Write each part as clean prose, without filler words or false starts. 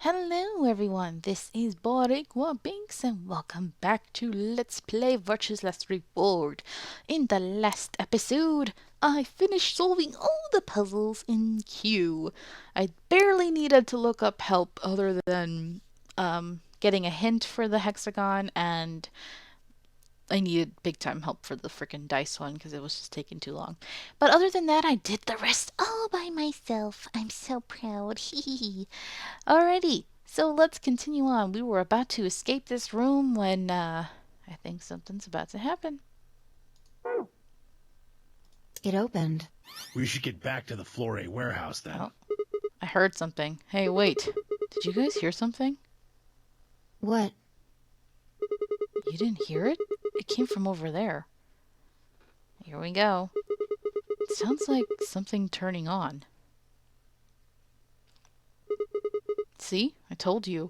Hello everyone, this is Boricua Binks and welcome back to Let's Play Virtue's Last Reward. In the last episode, I finished solving all the puzzles in Q. I barely needed to look up help other than getting a hint for the hexagon, and I needed big time help for the frickin' dice one because it was just taking too long. But other than that, I did the rest all by myself. I'm so proud. Hehehe. Alrighty, so let's continue on. We were about to escape this room when I think something's about to happen. It opened. We should get back to the Flore warehouse then. Oh, I heard something. Hey, wait. Did you guys hear something? What? You didn't hear it? It came from over there. Here we go. It sounds like something turning on. See? I told you.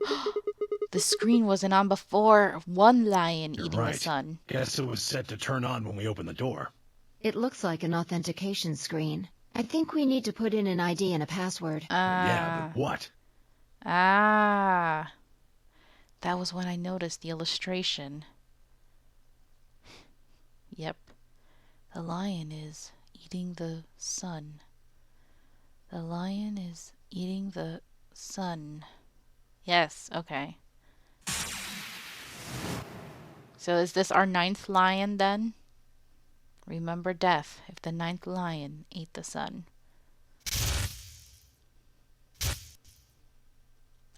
The screen wasn't on before. One lion You're eating right. the sun. Guess it was set to turn on when we opened the door. It looks like an authentication screen. I think we need to put in an ID and a password. Yeah, but what? Ah. That was when I noticed the illustration. Yep. The lion is eating the sun. The lion is eating the sun. Yes, okay. So is this our 9th lion then? Remember death if the 9th lion ate the sun.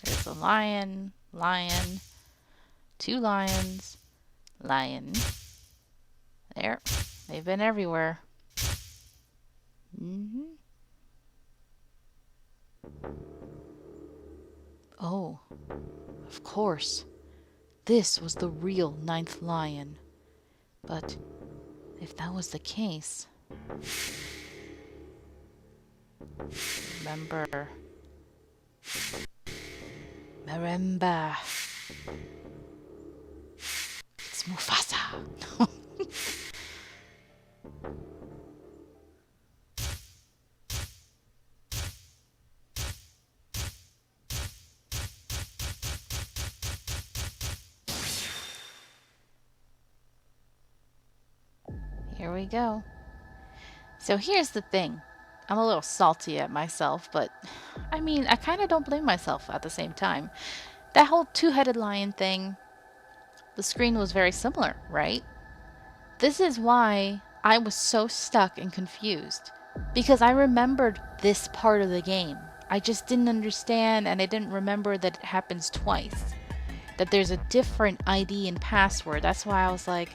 There's a lion, lion, 2 lions, lion. There. They've been everywhere. Oh, of course. This was the real 9th lion. But if that was the case... Remember. It's Mufasa. Here we go. So here's the thing. I'm a little salty at myself, but I mean, I kind of don't blame myself at the same time. That whole 2-headed lion thing, the screen was very similar, right? This is why I was so stuck and confused. Because I remembered this part of the game. I just didn't understand, and I didn't remember that it happens twice. That there's a different ID and password. That's why I was like,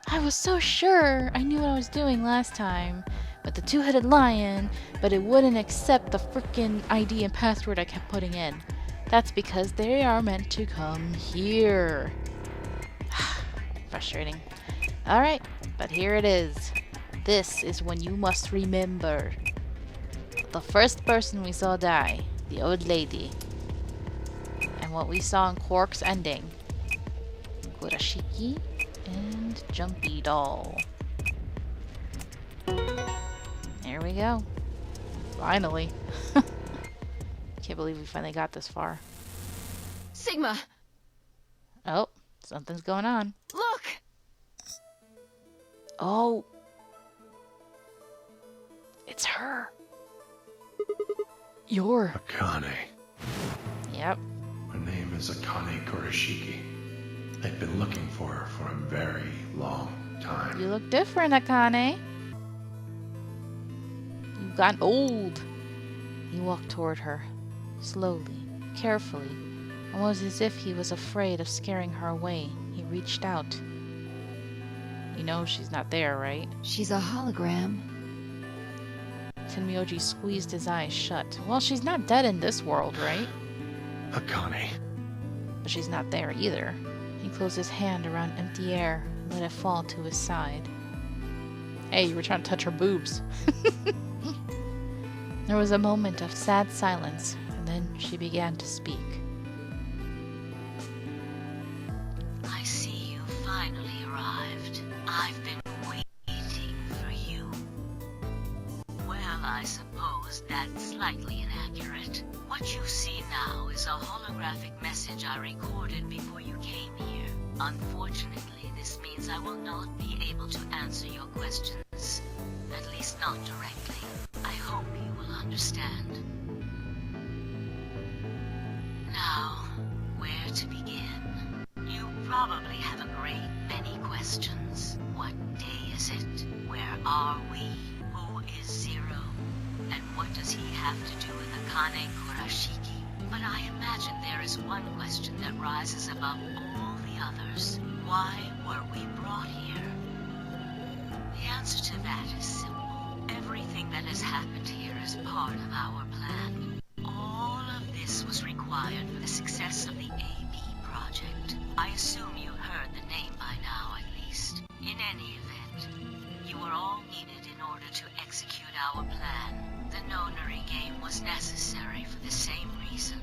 I was so sure I knew what I was doing last time with the 2-headed lion, but it wouldn't accept the frickin' ID and password I kept putting in. That's because they are meant to come here. Frustrating. Alright, but here it is. This is when you must remember. The first person we saw die, the old lady. And what we saw in Quark's ending. Kurashiki and Jumpy Doll. There we go. Finally. Can't believe we finally got this far. Sigma! Oh, something's going on. Look! Oh. It's her. You're... Akane. Yep. Her name is Akane Kurashiki. I've been looking for her for a very long time. You look different, Akane. You've gotten old. He walked toward her, slowly, carefully, almost as if he was afraid of scaring her away. He reached out. You know she's not there, right? She's a hologram. Tenmyoji squeezed his eyes shut. Well, she's not dead in this world, right? Akane. But she's not there either. He closed his hand around empty air and let it fall to his side. Hey, you were trying to touch her boobs. There was a moment of sad silence, and then she began to speak. I see you finally arrived. I've been waiting for you. Well, I suppose that's slightly inaccurate. What you see now is a holographic message I recorded before you came here. Unfortunately, this means I will not be able to answer your questions. At least not directly. I hope you will understand. Now, where to begin? You probably have a great many questions. What day is it? Where are we? Who is Zero? And what does he have to do with Akane Kurashiki? But I imagine there is one question that rises above all the others. Why were we brought here? The answer to that is simple. Everything that has happened here is part of our plan. All of this was required for the success of the AB project. I assume you heard the name by now, at least. In any event, you were all needed in order to execute our plan. The Nonary game was necessary for the same reason.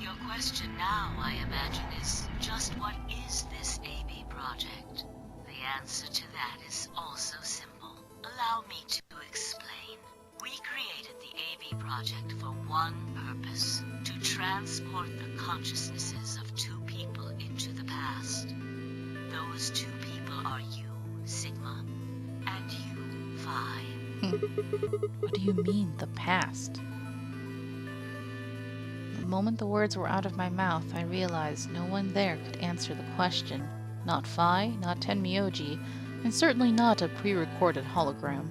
Your question now, I imagine, is just what is this AB project? The answer to that is also simple. Allow me to explain. We created the AB project for one purpose: to transport the consciousnesses of two people into the past. Those two people are you, Sigma, and you, Phi. What do you mean, the past? The moment the words were out of my mouth, I realized no one there could answer the question. Not Phi, not Tenmyoji, and certainly not a pre-recorded hologram.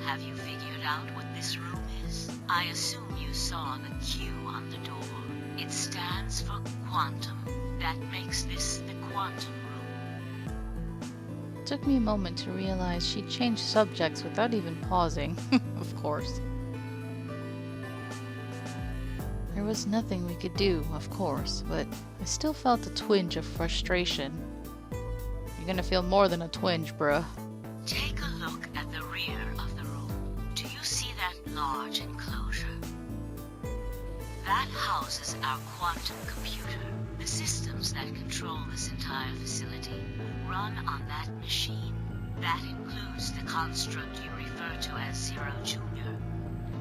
Have you figured out what this room is? I assume you saw the Q on the door. It stands for quantum. That makes this the quantum room. It took me a moment to realize she'd changed subjects without even pausing, of course. There was nothing we could do, of course, but I still felt a twinge of frustration. You're gonna feel more than a twinge, bruh. Take a look at the rear of the room. Do you see that large enclosure? That houses our quantum computer. The systems that control this entire facility run on that machine. That includes the construct you refer to as Zero Jr.,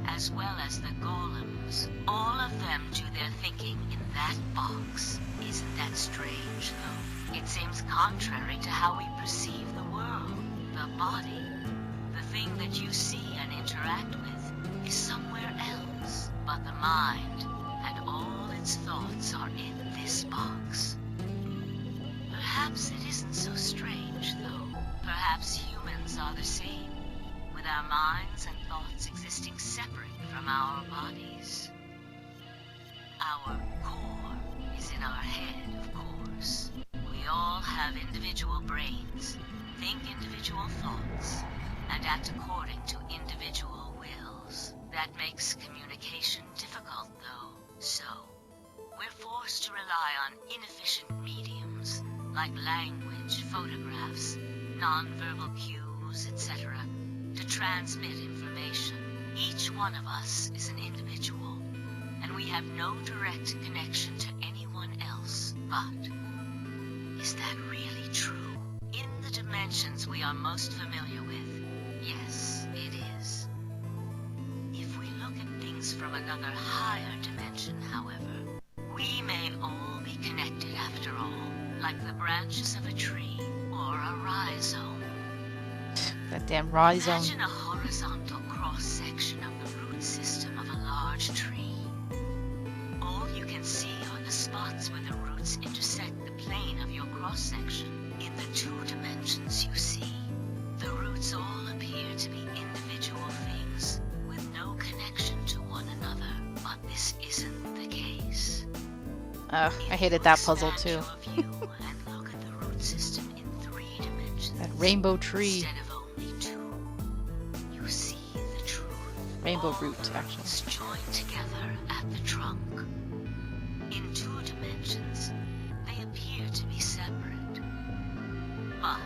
as well as the golems. All of them do their thinking in that box. Isn't that strange, though? It seems contrary to how we perceive the world. The body, the thing that you see and interact with, is somewhere else. But the mind and all its thoughts are in this box. Perhaps it isn't so strange, though. Perhaps humans are the same, with our minds and thoughts existing separate from our bodies. Our core is in our head, of course. We all have individual brains, think individual thoughts, and act according to individual wills. That makes communication difficult, though. So, we're forced to rely on inefficient mediums, like language, photographs, non-verbal cues, etc., to transmit information. Each one of us is an individual, and we have no direct connection to anyone else. But, is that really true? In the dimensions we are most familiar with, yes, it is. If we look at things from another higher dimension, however, we may all be connected after all, like the branches of a tree or a rhizome. That damn rhizome. Imagine a horizontal cross-section of the root system of a large tree. All you can see are the spots where the roots intersect the plane of your cross-section. In the two dimensions you see, the roots all appear to be individual things with no connection to one another. But this isn't the case. I hated that puzzle too. Expand your view and look at the root system in 3 dimensions. That rainbow tree. Instead of only 2, you see the truth. Rainbow All root, the actually. roots joined together at the trunk. In 2 dimensions, they appear to be separate. But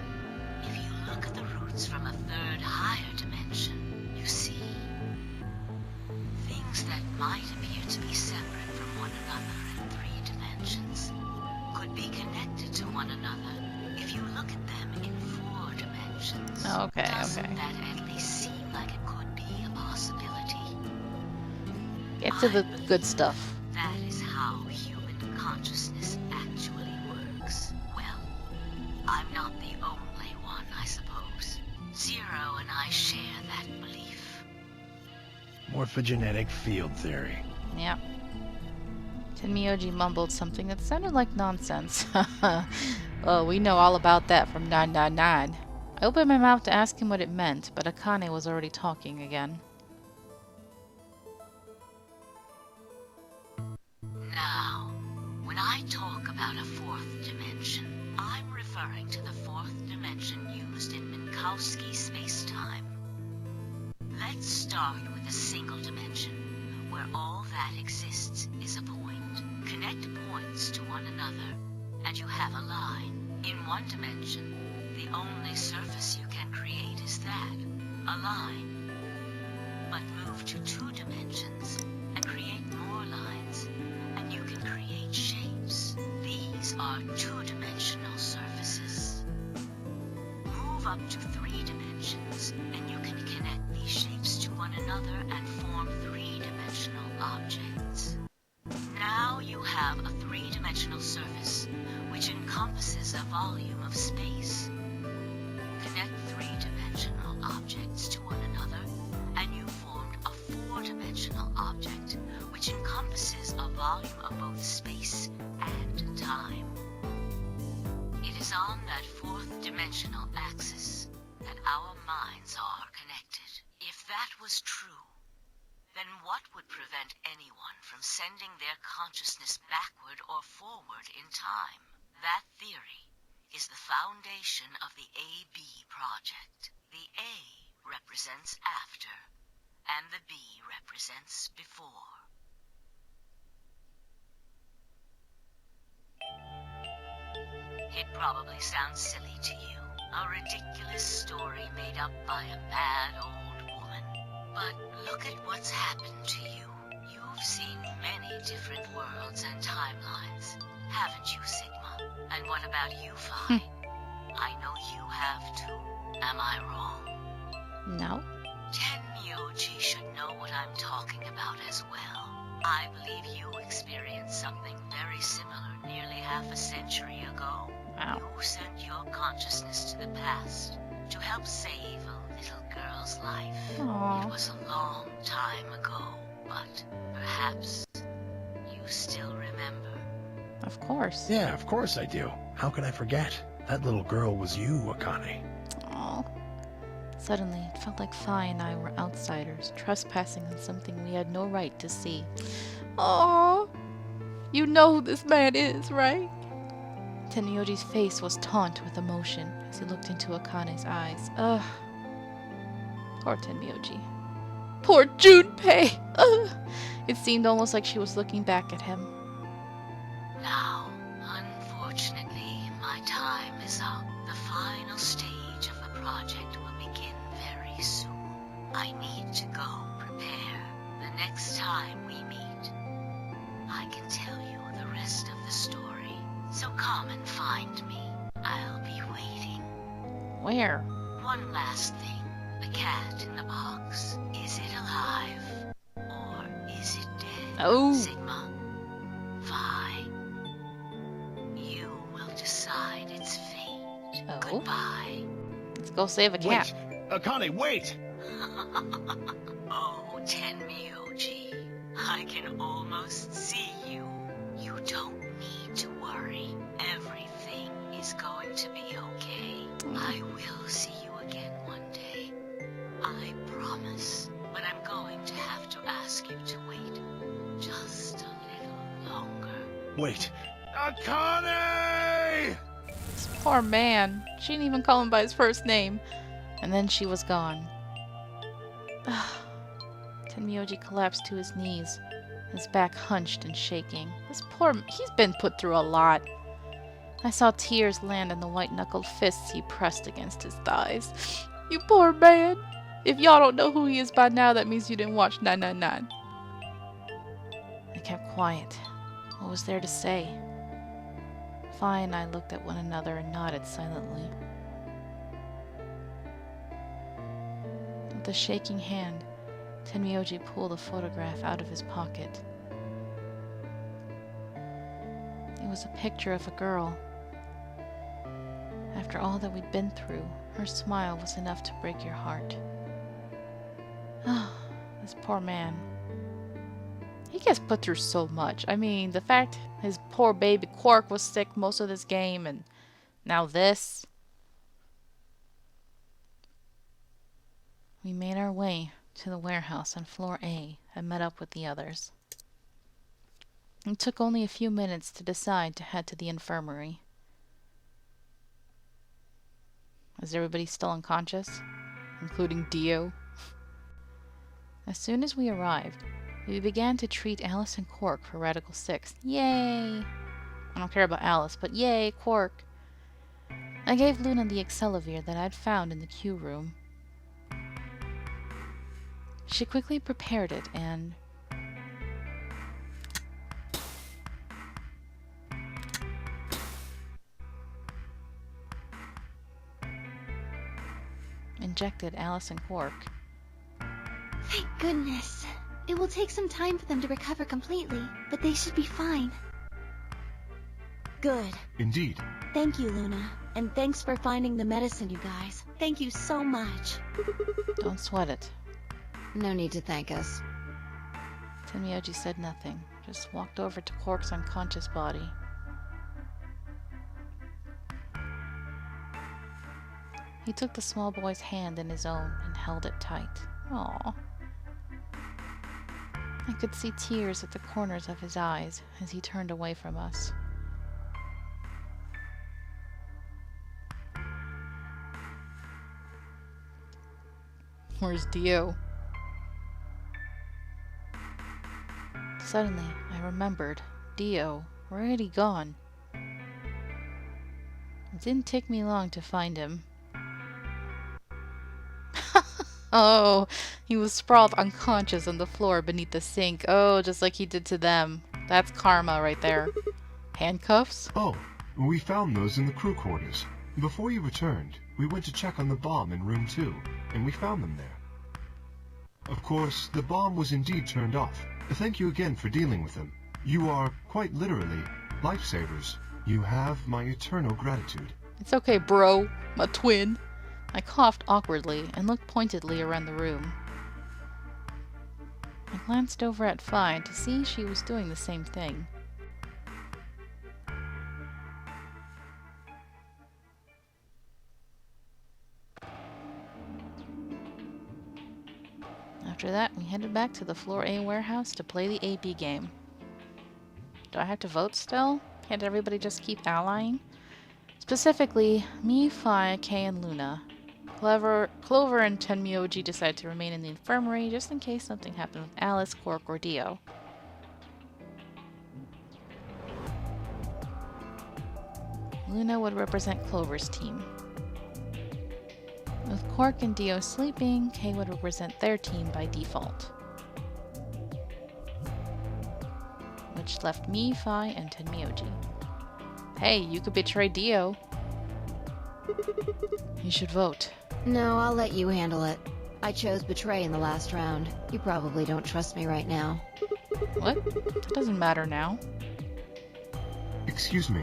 if you look at the roots from a 3rd higher dimension, you see things that might appear to be separate from one another in 3 dimensions could be connected to one another if you look at them in 4 dimensions. Okay, Doesn't okay. that at least seem like it could be a possibility? Get to I the believe good stuff. that is how human consciousness actually works. Well, I'm not the only one, I suppose. Zero and I share that belief. Morphogenetic field theory. Yeah. Tenmyoji mumbled something that sounded like nonsense. Oh, we know all about that from 999. I opened my mouth to ask him what it meant, but Akane was already talking again. Now, when I talk about a fourth dimension, I'm referring to the fourth dimension used in Minkowski space-time. Let's start with a single dimension, where all that exists is a point. Connect points to one another, and you have a line. In one dimension, the only surface you can create is that, a line. But move to 2 dimensions, and create more lines, and you can create shapes. These are 2-dimensional surfaces. Move up to 3 dimensions, and you can connect these shapes to one another and form 3-dimensional objects. Now you have a 3-dimensional surface, which encompasses a volume of space. Connect 3-dimensional objects to one another, and you formed a 4-dimensional object, which encompasses a volume of both space and time. It is on that 4th-dimensional axis that our minds are connected. If that was true, then what would prevent anyone from sending their consciousness backward or forward in time? That theory is the foundation of the AB project. The A represents after, and the B represents before. It probably sounds silly to you, a ridiculous story made up by a mad old woman. But look at what's happened to you. You've seen many different worlds and timelines, haven't you, Sigma? And what about you, Phi? I know you have too. Am I wrong? No? Tenmyoji should know what I'm talking about as well. I believe you experienced something very similar nearly half a century ago. Wow. You sent your consciousness to the past to help save a little girl's life. Aww. It was a long time ago, but perhaps you still remember. Of course. Yeah, of course I do. How could I forget? That little girl was you, Akane. Aw. Suddenly, it felt like Phi and I were outsiders, trespassing on something we had no right to see. Aww. You know who this man is, right? Tenmyoji's face was taut with emotion as he looked into Akane's eyes. Ugh. Poor Tenmyoji. Poor Junpei! Ugh. It seemed almost like she was looking back at him. Now, unfortunately, my time is up. The final stage of the project will begin very soon. I need to go prepare. The next time we meet, I can tell you the rest of the story. So come and find me. I'll be waiting. Where? One last thing. The cat in the box. Is it alive? Or is it dead? Oh. Sigma. Phi. You will decide its fate. Oh. Goodbye. Let's go save a cat. Wait! Akane, wait! Oh, Tenmyoji. I can almost see you. You don't need to worry. Everything is going to be okay. I will see you again one day. I promise. But I'm going to have to ask you to wait just a little longer. Wait! Akane! This poor man. She didn't even call him by his first name. And then she was gone. Tenmyoji collapsed to his knees, his back hunched and shaking. He's been put through a lot. I saw tears land on the white-knuckled fists he pressed against his thighs. You poor man. If y'all don't know who he is by now, that means you didn't watch 999. I kept quiet. What was there to say? Phi and I looked at one another and nodded silently. With a shaking hand, Tenmyoji pulled a photograph out of his pocket. It was a picture of a girl. After all that we'd been through, her smile was enough to break your heart. Ah, this poor man. He gets put through so much. I mean, the fact his poor baby Quark was sick most of this game, and now this. We made our way to the warehouse on floor A and met up with the others. It took only a few minutes to decide to head to the infirmary. Is everybody still unconscious? Including Dio? As soon as we arrived, we began to treat Alice and Quark for Radical 6. Yay! I don't care about Alice, but yay, Quark! I gave Luna the Accelavir that I'd found in the Q room. She quickly prepared it and... injected Alice and Quark. Thank goodness. It will take some time for them to recover completely, but they should be fine. Good. Indeed. Thank you, Luna. And thanks for finding the medicine, you guys. Thank you so much. Don't sweat it. No need to thank us. Tenmyoji said nothing, just walked over to Quark's unconscious body. He took the small boy's hand in his own and held it tight. Aww. I could see tears at the corners of his eyes as he turned away from us. Where's Dio? Suddenly, I remembered. Dio. Where had he gone? It didn't take me long to find him. Oh, he was sprawled unconscious on the floor beneath the sink. Oh, just like he did to them. That's karma right there. Handcuffs? Oh, we found those in the crew quarters. Before you returned, we went to check on the bomb in room 2, and we found them there. Of course, the bomb was indeed turned off. Thank you again for dealing with them. You are, quite literally, lifesavers. You have my eternal gratitude. It's okay, bro. My twin. I coughed awkwardly and looked pointedly around the room. I glanced over at Phi to see she was doing the same thing. After that, we headed back to the Floor A warehouse to play the AB game. Do I have to vote still? Can't everybody just keep allying? Specifically, me, Phi, Kay, and Luna. Clover and Tenmyoji decided to remain in the infirmary just in case something happened with Alice, Quark, or Dio. Luna would represent Clover's team. With Quark and Dio sleeping, Kay would represent their team by default. Which left me, Phi, and Tenmyoji. Hey, you could betray Dio. You should vote. No, I'll let you handle it. I chose Betray in the last round. You probably don't trust me right now. What? That doesn't matter now. Excuse me.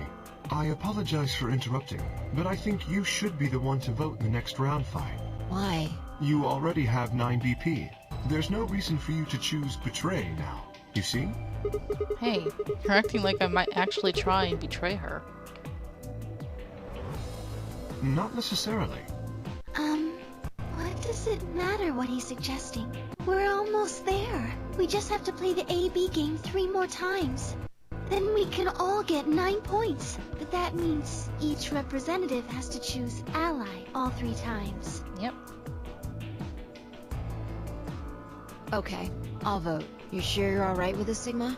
I apologize for interrupting, but I think you should be the one to vote in the next round, Phi. Why? You already have 9 BP. There's no reason for you to choose Betray now. You see? Hey, you're acting like I might actually try and betray her. Not necessarily. What does it matter what he's suggesting? We're almost there. We just have to play the AB game 3 more times. Then we can all get 9 points. But that means each representative has to choose ally all 3 times. Yep. Okay, I'll vote. You sure you're alright with this, Sigma?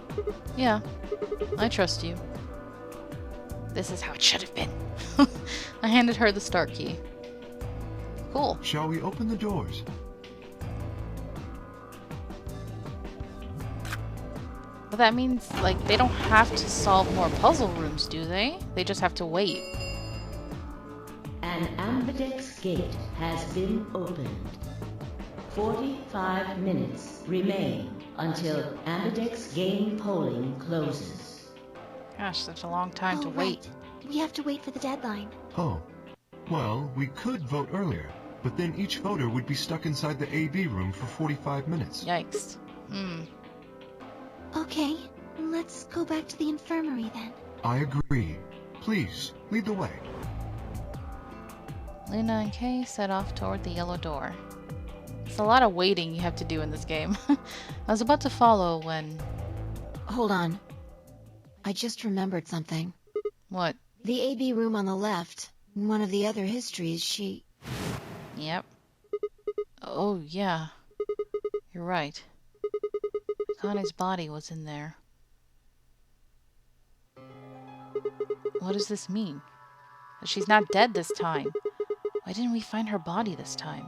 Yeah, I trust you. This is how it should have been. I handed her the start key. Cool. Shall we open the doors? But that means, like, they don't have to solve more puzzle rooms, do they? They just have to wait. An ambidex gate has been opened. 45 minutes remain until Ambidex game polling closes. Gosh, such a long time to Oh, wait. right. We have to wait for the deadline. Oh. Well, we could vote earlier, but then each voter would be stuck inside the AB room for 45 minutes. Yikes. Okay, let's go back to the infirmary then. I agree. Please, lead the way. Luna and Kay set off toward the yellow door. It's a lot of waiting you have to do in this game. I was about to follow when... Hold on. I just remembered something. What? The AB room on the left, in one of the other histories, she... Yep. Oh, yeah. You're right. Connie's body was in there. What does this mean? That she's not dead this time. Why didn't we find her body this time?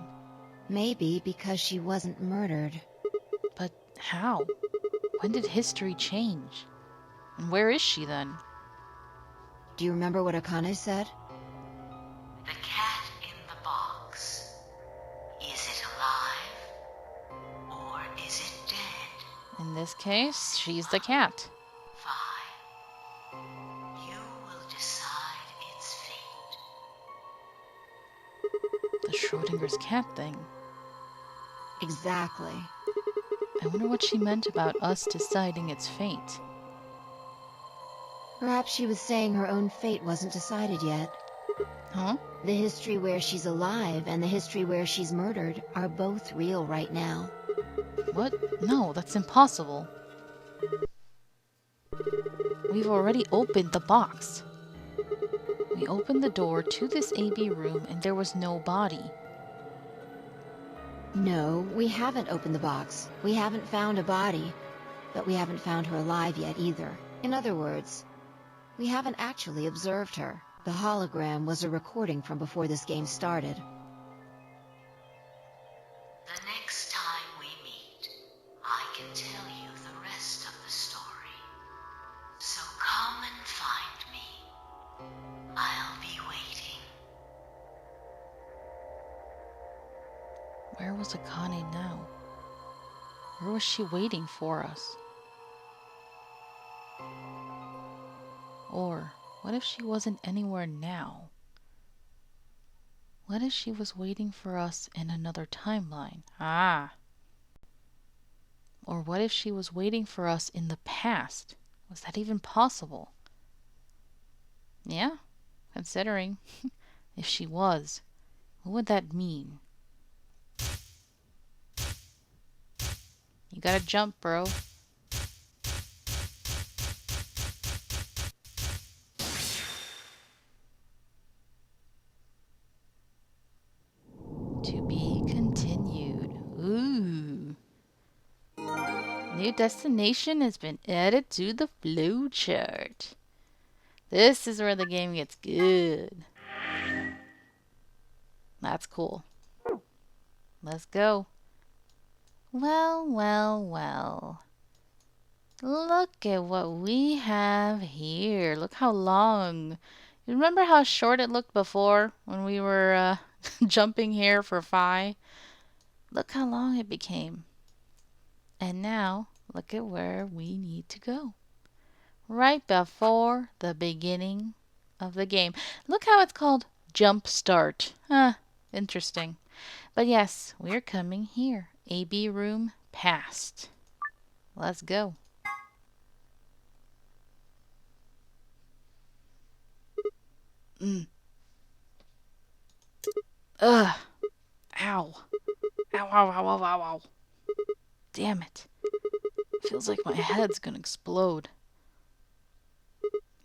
Maybe because she wasn't murdered. But how? When did history change? And where is she then? Do you remember what Akane said? The cat in the box. Is it alive? Or is it dead? In this case, she's the cat. Fine. You will decide its fate. The Schrodinger's cat thing. Exactly. I wonder what she meant about us deciding its fate. Perhaps she was saying her own fate wasn't decided yet. Huh? The history where she's alive and the history where she's murdered are both real right now. What? No, that's impossible. We've already opened the box. We opened the door to this AB room and there was no body. No, we haven't opened the box. We haven't found a body. But we haven't found her alive yet either. In other words, we haven't actually observed her. The hologram was a recording from before this game started. The next time we meet, I can tell you the rest of the story. So come and find me. I'll be waiting. Where was Akane now? Where was she waiting for us? Or, what if she wasn't anywhere now? What if she was waiting for us in another timeline? Ah! Or what if she was waiting for us in the past? Was that even possible? Yeah, considering. If she was, what would that mean? You gotta jump, bro. To be continued. Ooh. New destination has been added to the flowchart. This is where the game gets good. That's cool. Let's go. Well, well, well. Look at what we have here. Look how long. You remember how short it looked before when we were jumping here for Phi? Look how long it became. And now, look at where we need to go. Right before the beginning of the game. Look how it's called Jump Start. Interesting. But yes, we're coming here. AB room past. Let's go. Ugh. Ow. Ow, ow, ow, ow, ow, ow. Damn it. Feels like my head's gonna explode.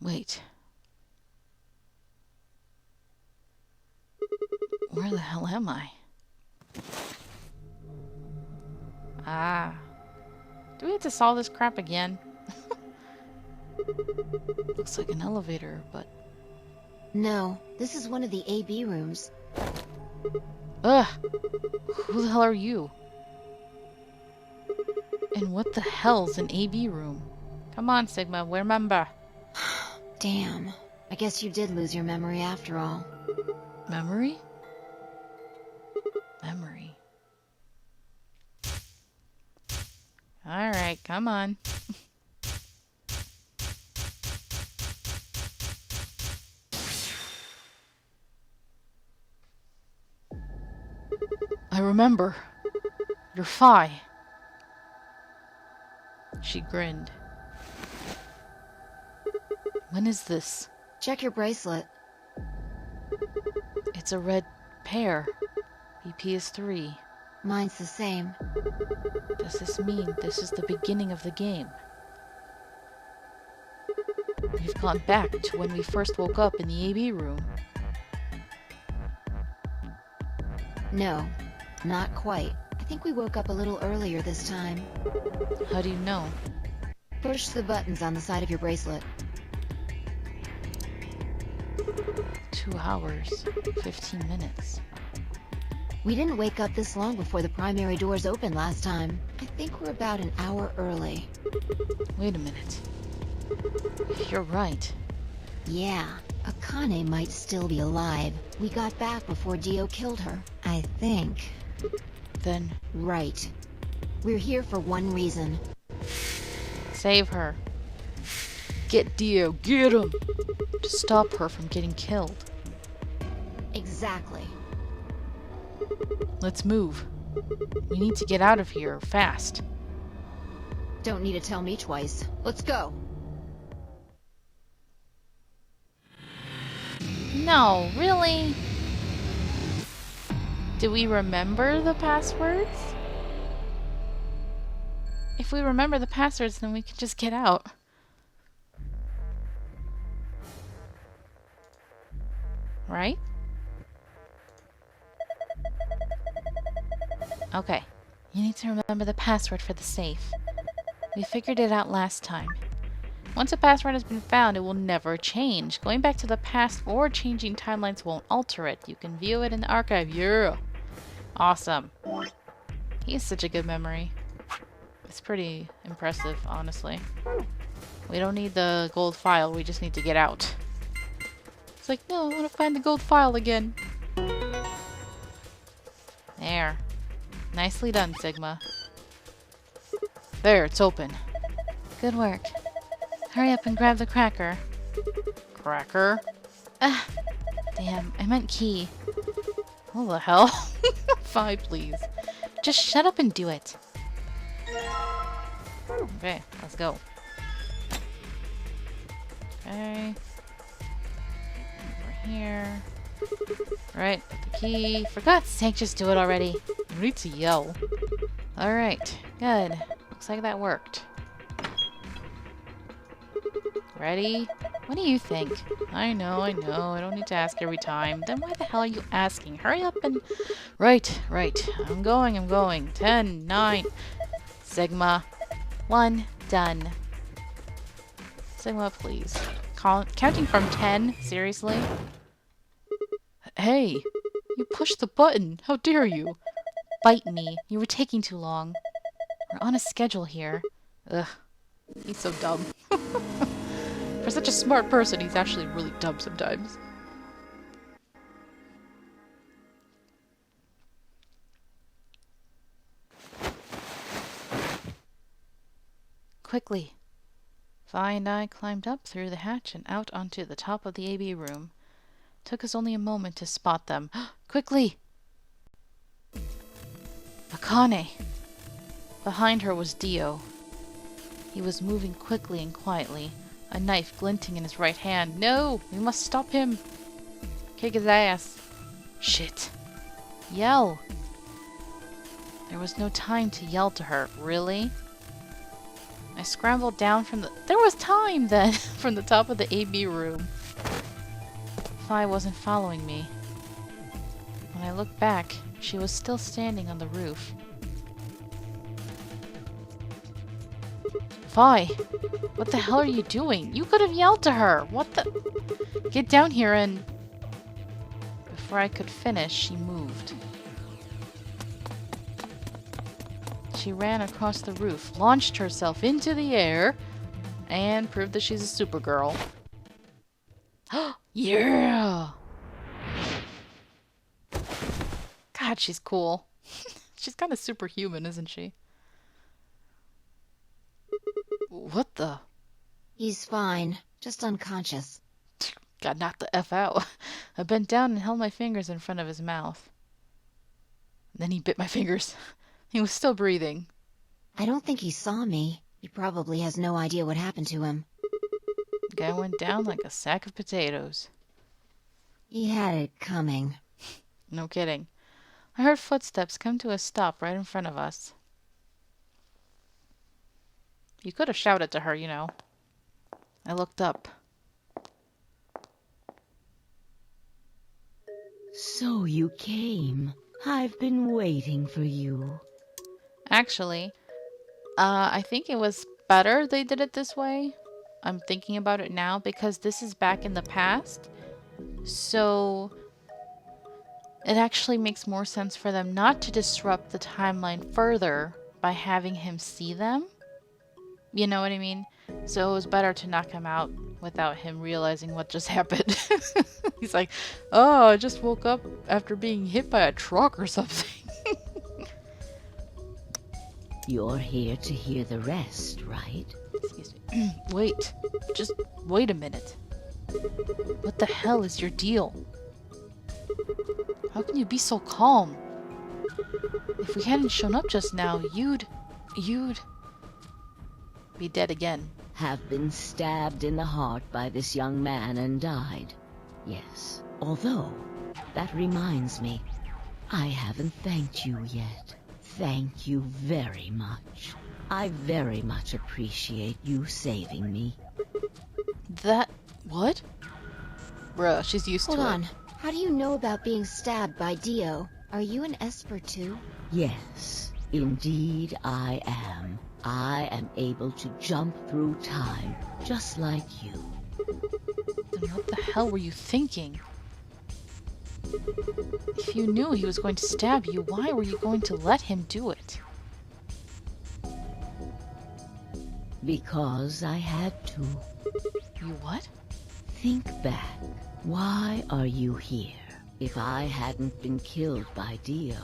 Wait. Where the hell am I? Ah. Do we have to solve this crap again? Looks like an elevator, but... No, this is one of the AB rooms. Ugh! Who the hell are you? And what the hell's an AB room? Come on, Sigma, remember. Damn. I guess you did lose your memory after all. Memory? Memory. Alright, come on. I remember. You're Phi. She grinned. When is this? Check your bracelet. It's a red pair. BP is 3. Mine's the same. Does this mean this is the beginning of the game? We've gone back to when we first woke up in the AB room. No, not quite. I think we woke up a little earlier this time. How do you know? Push the buttons on the side of your bracelet. 2 hours, 15 minutes. We didn't wake up this long before the primary doors opened last time. I think we're about an hour early. Wait a minute. You're right. Yeah, Akane might still be alive. We got back before Dio killed her, I think. Then Right. We're here for one reason. save her. Get Dio, get him! To stop her from getting killed. Exactly. Let's move. We need to get out of here, fast. Don't need to tell me twice. Let's go. No, really? Do we remember the passwords? If we remember the passwords, then we can just get out. Right? Okay. You need to remember the password for the safe. We figured it out last time. Once a password has been found, it will never change. Going back to the past or changing timelines won't alter it. You can view it in the archive. Yeah. Awesome. He has such a good memory. It's pretty impressive, honestly. We don't need the gold file, we just need to get out. It's like, no, I want to find the gold file again. There. Nicely done, Sigma. There, it's open. Good work. Hurry up and grab the cracker. Cracker? Ah, damn, I meant key. What the hell? 5, please. Just shut up and do it. Okay, let's go. Okay. Over here. Right, the key. For God's sake, just do it already. You need to yell. Alright, good. Looks like that worked. Ready? What do you think? I know, I don't need to ask every time. Then why the hell are you asking? Hurry up and... Right. I'm going. 10, 9... Sigma. 1, done. Sigma, please. Counting from 10? Seriously? Hey! You pushed the button! How dare you! Bite me. You were taking too long. We're on a schedule here. Ugh. He's so dumb. For such a smart person, he's actually really dumb sometimes. Quickly. Vi and I climbed up through the hatch and out onto the top of the AB room. Took us only a moment to spot them. Quickly! Akane! Behind her was Dio. He was moving quickly and quietly, a knife glinting in his right hand. No! We must stop him! Kick his ass! Shit! Yell! There was no time to yell to her. Really? I scrambled down from the... There was time, then! From the top of the AB room. Phi wasn't following me. When I looked back, she was still standing on the roof. Phi! What the hell are you doing? You could have yelled to her! What the... Get down here and... Before I could finish, she moved. She ran across the roof, launched herself into the air, and proved that she's a Supergirl. Yeah! God, she's cool. She's kind of superhuman, isn't she? What the? He's fine, just unconscious. Got knocked the F out. I bent down and held my fingers in front of his mouth. Then he bit my fingers. He was still breathing. I don't think he saw me. He probably has no idea what happened to him. The guy went down like a sack of potatoes. He had it coming. No kidding. I heard footsteps come to a stop right in front of us. You could have shouted to her, you know. I looked up. So you came. I've been waiting for you. Actually, I think it was better they did it this way. I'm thinking about it now because this is back in the past. So it actually makes more sense for them not to disrupt the timeline further by having him see them. You know what I mean? So it was better to knock him out without him realizing what just happened. He's like, oh, I just woke up after being hit by a truck or something. You're here to hear the rest, right? Excuse me. Wait. Just wait a minute. What the hell is your deal? How can you be so calm? If we hadn't shown up just now, you'd be dead again. Have been stabbed in the heart by this young man and died. Yes. Although, that reminds me, I haven't thanked you yet. Thank you very much. I very much appreciate you saving me. That... what? Bruh, she's used Hold to on. it. How do you know about being stabbed by Dio? Are you an Esper too? Yes, indeed I am. I am able to jump through time, just like you. Then what the hell were you thinking? If you knew he was going to stab you, why were you going to let him do it? Because I had to. You what? Think back. Why are you here? If I hadn't been killed by Dio,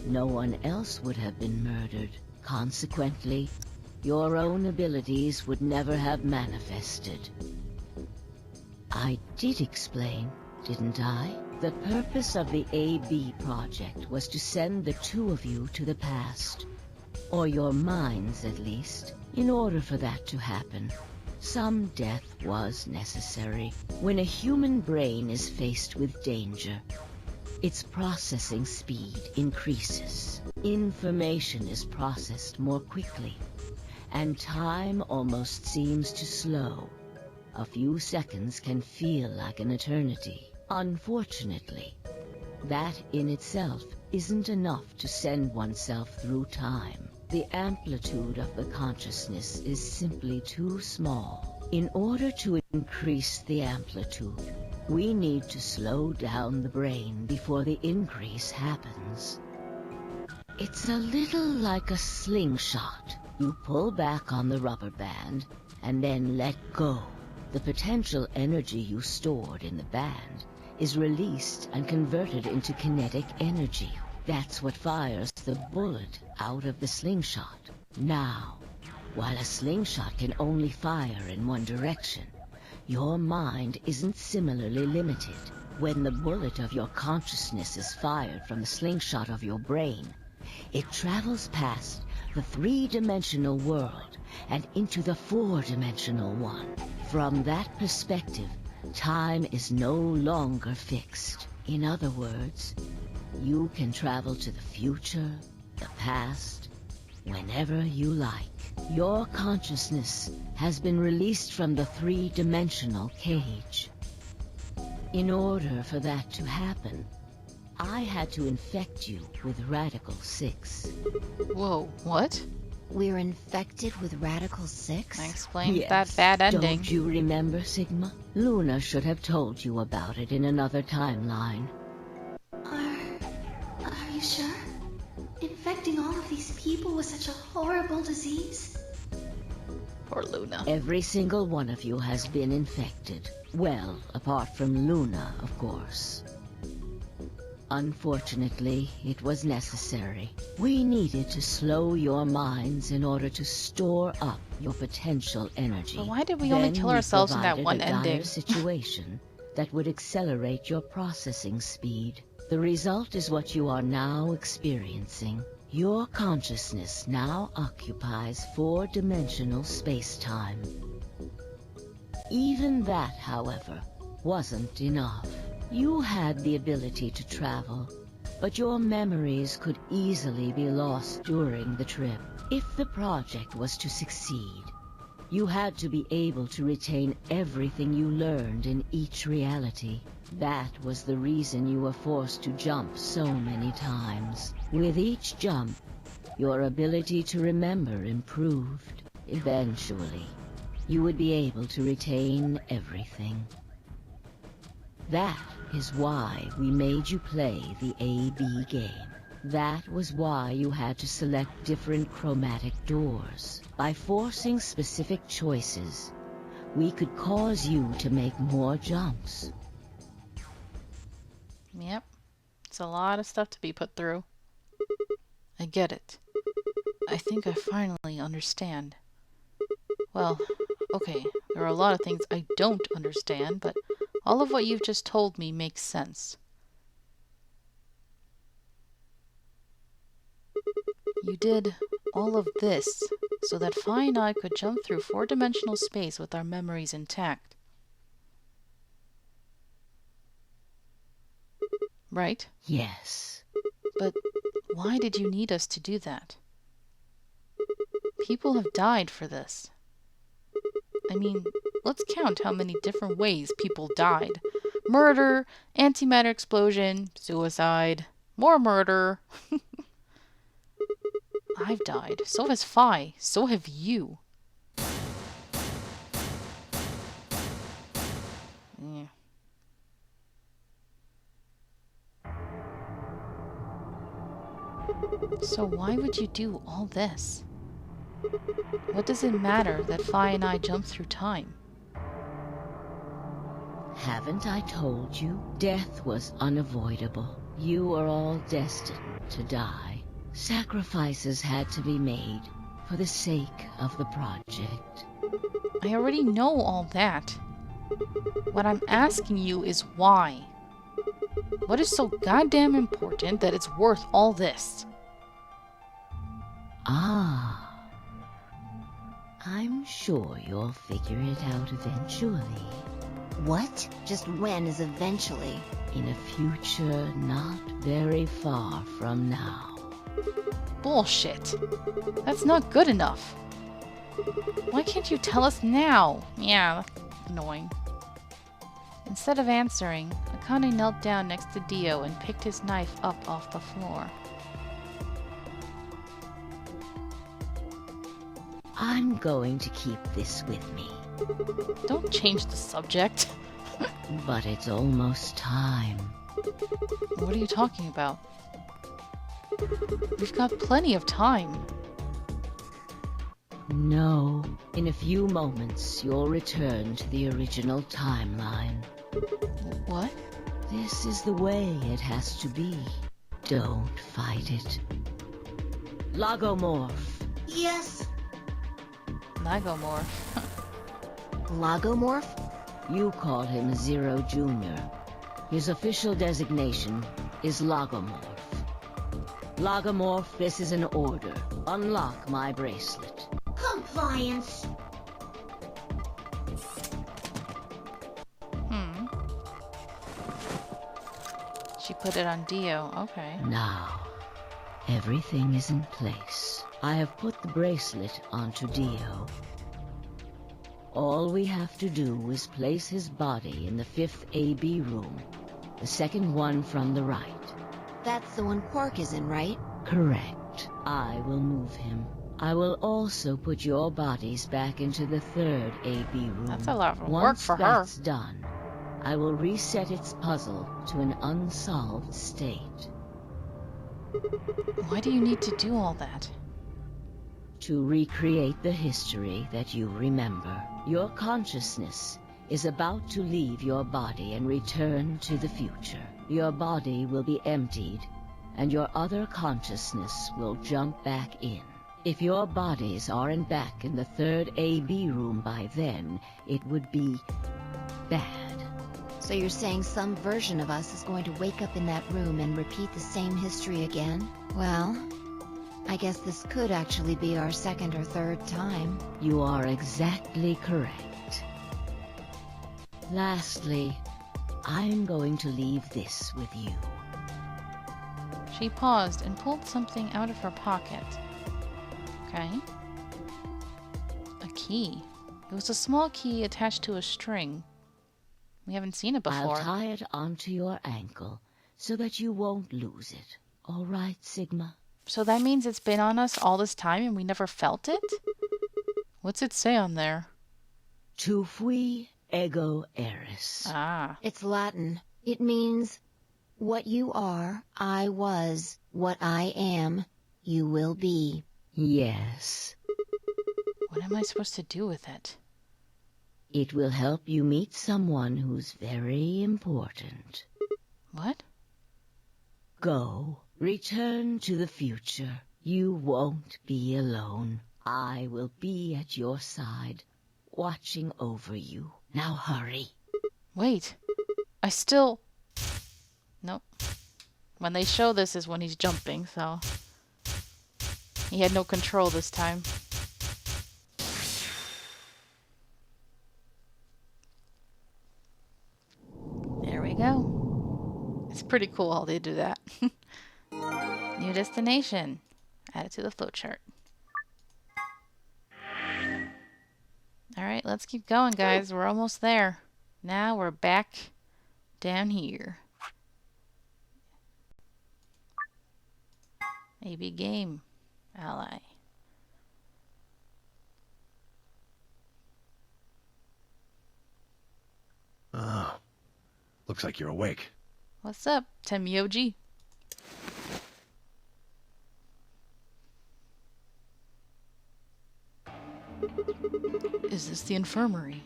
no one else would have been murdered. Consequently, your own abilities would never have manifested. I did explain, didn't I? The purpose of the AB project was to send the two of you to the past. Or your minds, at least. In order for that to happen, some death was necessary. When a human brain is faced with danger, its processing speed increases. Information is processed more quickly, and time almost seems to slow. A few seconds can feel like an eternity. Unfortunately, that in itself isn't enough to send oneself through time. The amplitude of the consciousness is simply too small. In order to increase the amplitude, we need to slow down the brain before the increase happens. It's a little like a slingshot. You pull back on the rubber band and then let go. The potential energy you stored in the band is released and converted into kinetic energy. That's what fires the bullet out of the slingshot. Now, while a slingshot can only fire in one direction, your mind isn't similarly limited. When the bullet of your consciousness is fired from the slingshot of your brain, it travels past the three-dimensional world and into the four-dimensional one. From that perspective, time is no longer fixed. In other words, you can travel to the future, the past, whenever you like. Your consciousness has been released from the three-dimensional cage. In order for that to happen, I had to infect you with Radical 6. Whoa, what? We're infected with Radical 6? I explained Yes. that bad ending. Don't you remember, Sigma? Luna should have told you about it in another timeline. Are you sure? Infecting all of these people with such a horrible disease? Poor Luna. Every single one of you has been infected. Well, apart from Luna, of course. Unfortunately, it was necessary. We needed to slow your minds in order to store up your potential energy. But why did we only kill ourselves in that one provided a dire ending? situation that would accelerate your processing speed. The result is what you are now experiencing. Your consciousness now occupies 4-dimensional space-time. Even that, however, wasn't enough. You had the ability to travel, but your memories could easily be lost during the trip. If the project was to succeed, you had to be able to retain everything you learned in each reality. That was the reason you were forced to jump so many times. With each jump, your ability to remember improved. Eventually, you would be able to retain everything. That is why we made you play the AB game. That was why you had to select different chromatic doors. By forcing specific choices, we could cause you to make more jumps. Yep. It's a lot of stuff to be put through. I get it. I think I finally understand. Well, okay, there are a lot of things I don't understand, but all of what you've just told me makes sense. You did all of this so that Phi and I could jump through 4-dimensional space with our memories intact. Right? Yes. But why did you need us to do that? People have died for this. I mean, let's count how many different ways people died. Murder, antimatter explosion, suicide, more murder. I've died. So has Phi. So have you. Yeah. So why would you do all this? What does it matter that Phi and I jumped through time? Haven't I told you? Death was unavoidable. You are all destined to die. Sacrifices had to be made for the sake of the project. I already know all that. What I'm asking you is why. What is so goddamn important that it's worth all this? Ah. I'm sure you'll figure it out eventually. What? Just when is eventually? In a future not very far from now. Bullshit. That's not good enough. Why can't you tell us now? Yeah, that's annoying. Instead of answering, Akane knelt down next to Dio and picked his knife up off the floor. I'm going to keep this with me. Don't change the subject. But it's almost time. What are you talking about? We've got plenty of time. No. In a few moments, you'll return to the original timeline. What? This is the way it has to be. Don't fight it. Lagomorph. Yes. Lagomorph. Lagomorph? You call him Zero Jr. His official designation is Lagomorph. Lagomorph, this is an order. Unlock my bracelet. Compliance. She put it on Dio. Okay. Now, everything is in place. I have put the bracelet onto Dio. All we have to do is place his body in the 5th AB room, the second one from the right. That's the one Quark is in, right? Correct. I will move him. I will also put your bodies back into the 3rd AB room. That's a lot of work Once for her. that's done, I will reset its puzzle to an unsolved state. Why do you need to do all that? To recreate the history that you remember. Your consciousness is about to leave your body and return to the future. your body will be emptied, and your other consciousness will jump back in. If your bodies aren't back in the third AB room by then, it would be bad. So you're saying some version of us is going to wake up in that room and repeat the same history again? Well, I guess this could actually be our second or third time. You are exactly correct. Lastly, I'm going to leave this with you. She paused and pulled something out of her pocket. Okay. A key. It was a small key attached to a string. We haven't seen it before. I'll tie it onto your ankle so that you won't lose it. All right, Sigma? So that means it's been on us all this time and we never felt it? What's it say on there? Tu fui ego eris. Ah. It's Latin. It means, what you are, I was. What I am, you will be. Yes. What am I supposed to do with it? It will help you meet someone who's very important. What? Go. Return to the future. You won't be alone. I will be at your side, watching over you. Now hurry. Wait. I still... Nope. When they show this is when he's jumping, so... He had no control this time. There we go. It's pretty cool how they do that. New destination. Add it to the flowchart. Alright, let's keep going, guys. We're almost there. Now we're back down here. AB game. Ally. Looks like you're awake. What's up, Temyoji? Is this the infirmary?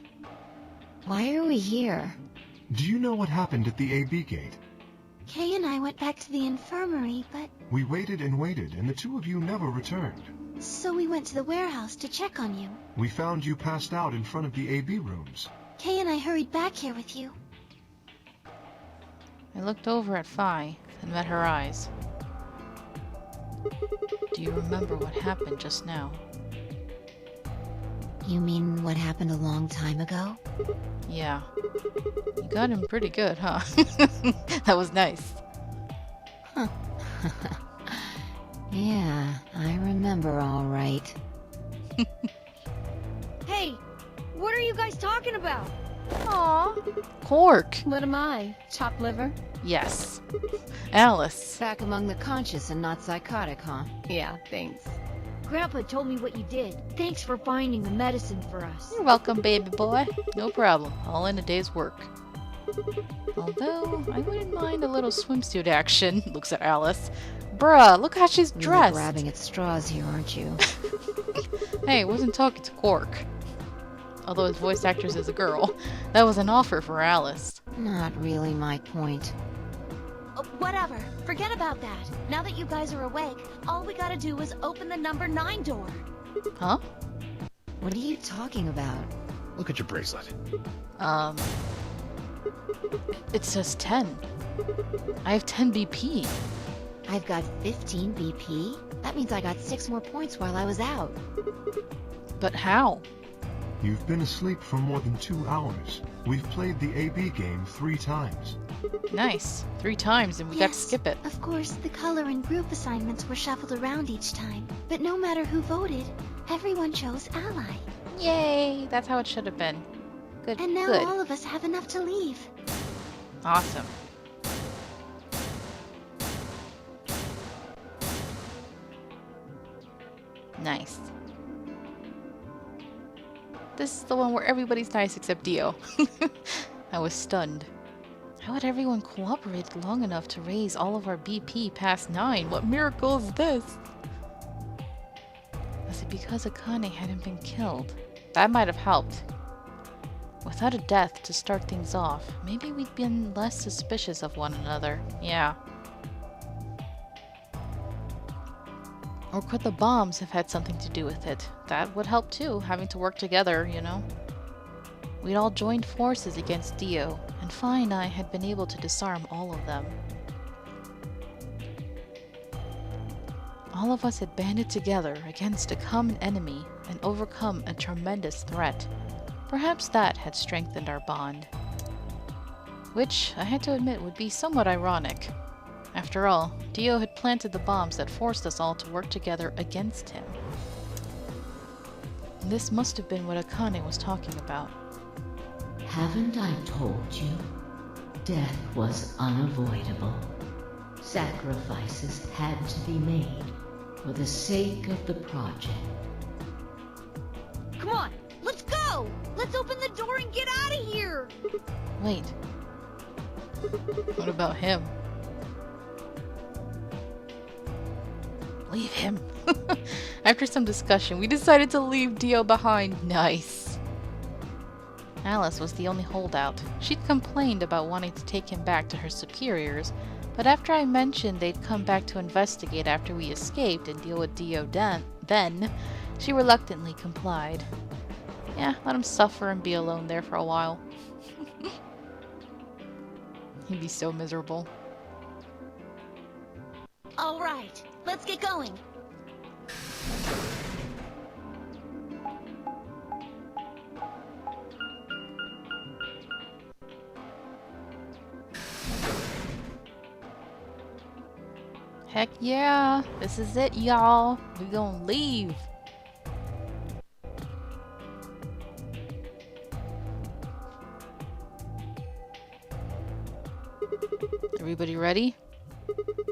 Why are we here? Do you know what happened at the AB gate? Kay and I went back to the infirmary, but We waited and waited, and the two of you never returned. so we went to the warehouse to check on you. We found you passed out in front of the AB rooms. Kay and I hurried back here with you. I looked over at Phi and met her eyes. Do you remember what happened just now? You mean what happened a long time ago? Yeah. You got him pretty good, huh? That was nice. Yeah, I remember all right. Hey, what are you guys talking about? Aw. Cork. What am I? Chopped liver? Yes. Alice. Back among the conscious and not psychotic, huh? Yeah, thanks. Grandpa told me what you did. Thanks for finding the medicine for us. You're welcome, baby boy. No problem. All in a day's work. Although, I wouldn't mind a little swimsuit action. Looks at Alice. Bruh, look how she's You're dressed. grabbing at straws here, aren't you? Hey, I wasn't talking to Quark. Although his voice actress is a girl. That was an offer for Alice. Not really my point. Whatever. Forget about that. Now that you guys are awake, all we gotta do is open the number 9 door. Huh? What are you talking about? Look at your bracelet. It says 10. I have 10 BP. I've got 15 BP? That means I got 6 more points while I was out. But how? You've been asleep for more than 2 hours. We've played the AB game 3 times. Nice. 3 times and we got to Yes, skip it. Of course, the color and group assignments were shuffled around each time. But no matter who voted, everyone chose Ally. Yay! That's how it should have been. Good, And now good. all of us have enough to leave. Awesome. Nice. This is the one where everybody's nice except Dio. I was stunned. How had everyone cooperated long enough to raise all of our BP past 9? What miracle is this? Was it because Akane hadn't been killed? That might have helped. Without a death to start things off, maybe we'd been less suspicious of one another. Yeah. Or could the bombs have had something to do with it? That would help too, having to work together, you know? We'd all joined forces against Dio, and Fi and I had been able to disarm all of them. All of us had banded together against a common enemy and overcome a tremendous threat. Perhaps that had strengthened our bond. Which, I had to admit, would be somewhat ironic. After all, Dio had planted the bombs that forced us all to work together against him. This must have been what Akane was talking about. Haven't I told you? Death was unavoidable. Sacrifices had to be made for the sake of the project. Come on, let's go! Let's open the door and get out of here! Wait. What about him? Leave him. After some discussion, we decided to leave Dio behind. Nice. Alice was the only holdout. She'd complained about wanting to take him back to her superiors, but after I mentioned they'd come back to investigate after we escaped and deal with Dio then, she reluctantly complied. Yeah, let him suffer and be alone there for a while. He'd be so miserable. All right, let's get going. Heck yeah, this is it, y'all. We gonna leave. Everybody ready?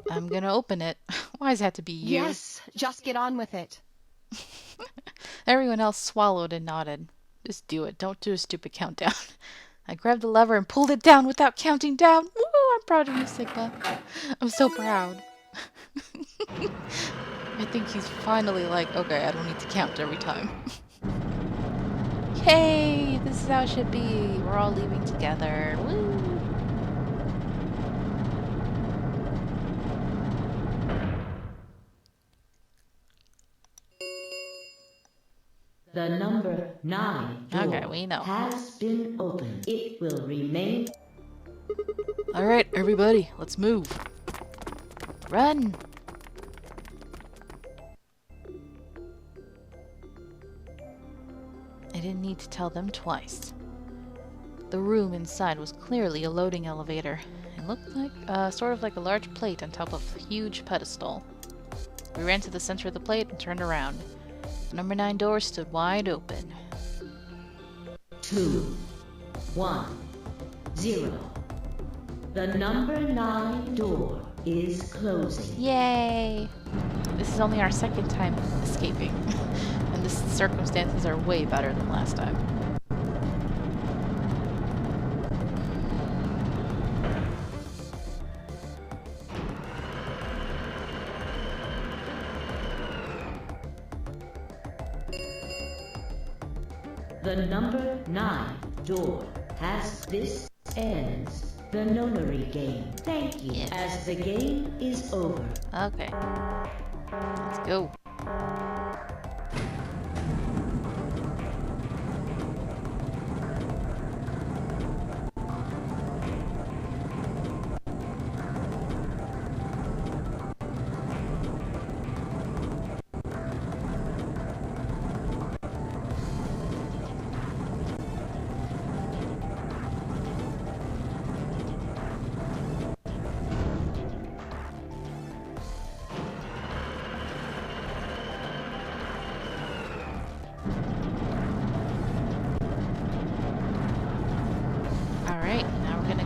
I'm gonna open it. Why does it have to be you? Yes, just get on with it. Everyone else swallowed and nodded. Just do it. Don't do a stupid countdown. I grabbed the lever and pulled it down without counting down. Woo! I'm proud of you, Sigma. I'm so proud. I think he's finally like, okay, I don't need to count every time. Yay! This is how it should be. We're all leaving together. Woo! The number 9 door Okay, we know. has been opened. It will remain. Alright, everybody, let's move. Run! I didn't need to tell them twice. The room inside was clearly a loading elevator. It looked like, sort of like a large plate on top of a huge pedestal. We ran to the center of the plate and turned around. The number 9 door stood wide open. 2, 1, 0. The number 9 door is closing. Yay! This is only our second time escaping, and the circumstances are way better than last time. The number 9 door has this ends the nonary game. Thank you. Yes. As the game is over. Okay. Let's go.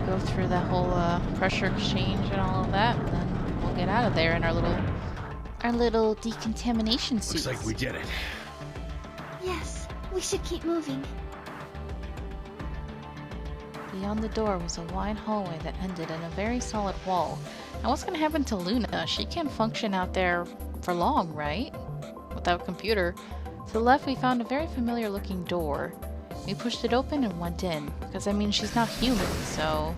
Go through that whole pressure exchange and all of that, and then we'll get out of there in our little decontamination suits. Looks like we did it. Yes, we should keep moving. Beyond the door was a wide hallway that ended in a very solid wall. Now what's going to happen to Luna? She can't function out there for long, right? Without a computer. To the left we found a very familiar looking door. We pushed it open and went in. Because, I mean, she's not human, so...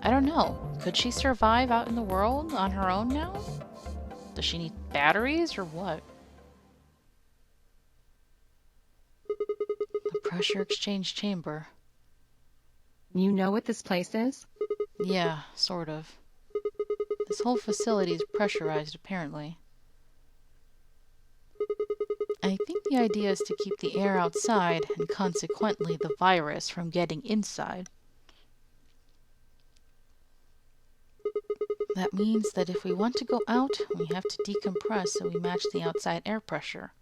I don't know. Could she survive out in the world on her own now? Does she need batteries or what? The pressure exchange chamber. You know what this place is? Yeah, sort of. This whole facility is pressurized, apparently. I think the idea is to keep the air outside, and consequently the virus from getting inside. That means that if we want to go out, we have to decompress so we match the outside air pressure.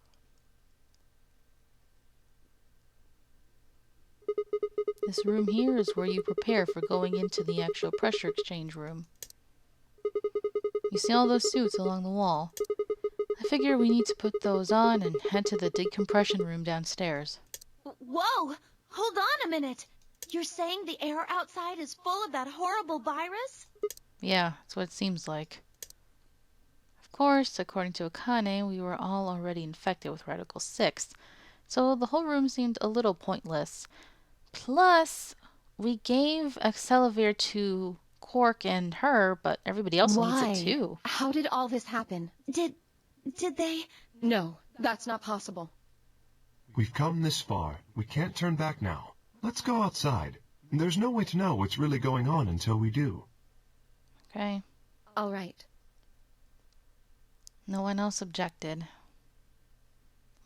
This room here is where you prepare for going into the actual pressure exchange room. You see all those suits along the wall? I figure we need to put those on and head to the decompression room downstairs. Whoa! Hold on a minute! You're saying the air outside is full of that horrible virus? Yeah, that's what it seems like. Of course, according to Akane, we were all already infected with Radical 6, so the whole room seemed a little pointless. Plus, we gave Accelavir to Quark and her, but everybody else Why? needs it too. How did all this happen? Did they... No, that's not possible. We've come this far. We can't turn back now. Let's go outside. There's no way to know what's really going on until we do. Okay. All right. No one else objected.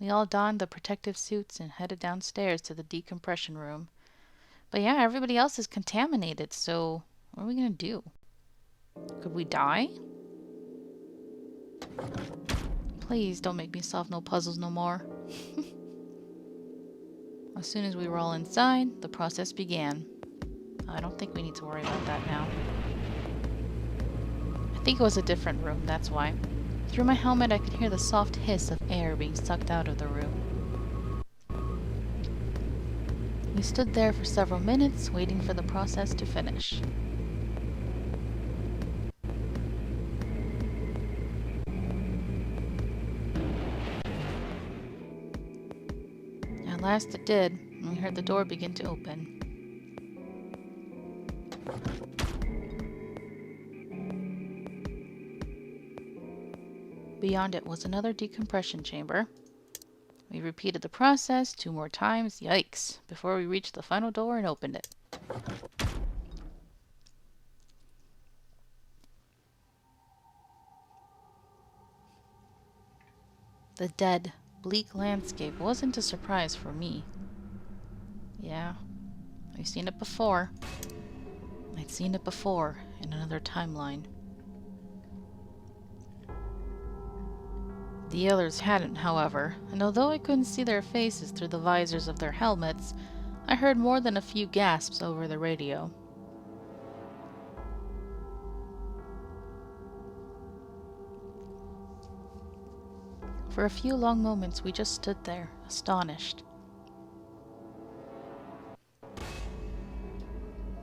We all donned the protective suits and headed downstairs to the decompression room. But yeah, everybody else is contaminated, so what are we gonna do? Could we die? Please don't make me solve no puzzles no more. As soon as we were all inside, the process began. I don't think we need to worry about that now. I think it was a different room, that's why. Through my helmet, I could hear the soft hiss of air being sucked out of the room. We stood there for several minutes, waiting for the process to finish. At last it did, and we heard the door begin to open. Beyond it was another decompression chamber. We repeated the process 2 more times, yikes, before we reached the final door and opened it. The dead, bleak landscape wasn't a surprise for me. Yeah, I've seen it before. I'd seen it before in another timeline. The others hadn't, however, and although I couldn't see their faces through the visors of their helmets, I heard more than a few gasps over the radio. For a few long moments we just stood there, astonished.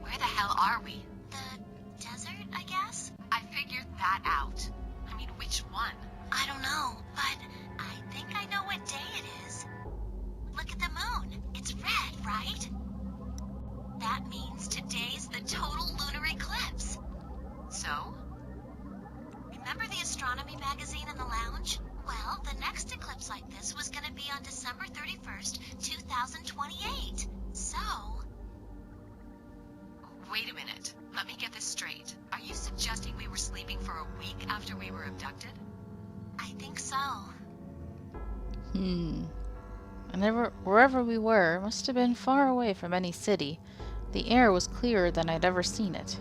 Where the hell are we? The desert, I guess? I figured that out. I mean, which one? I don't know, but I think I know what day it is. Look at the moon. It's red, right? That means today's the total lunar eclipse. So? Remember the astronomy magazine in the lounge? Well, the next eclipse like this was gonna be on December 31st, 2028. So... Wait a minute. Let me get this straight. Are you suggesting we were sleeping for a week after we were abducted? I think so. And wherever we were must have been far away from any city. The air was clearer than I'd ever seen it.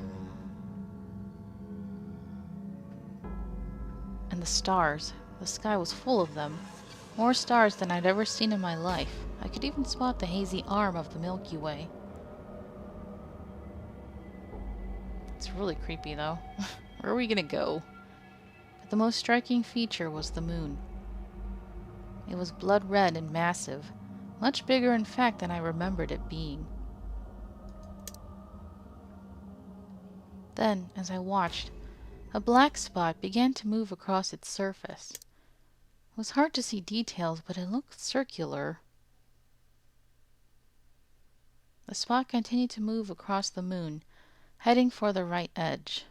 And the stars. The sky was full of them. More stars than I'd ever seen in my life. I could even spot the hazy arm of the Milky Way. It's really creepy, though. Where are we gonna go? But the most striking feature was the moon. It was blood red and massive, much bigger in fact than I remembered it being. Then, as I watched, a black spot began to move across its surface. It was hard to see details, but it looked circular. The spot continued to move across the moon, heading for the right edge.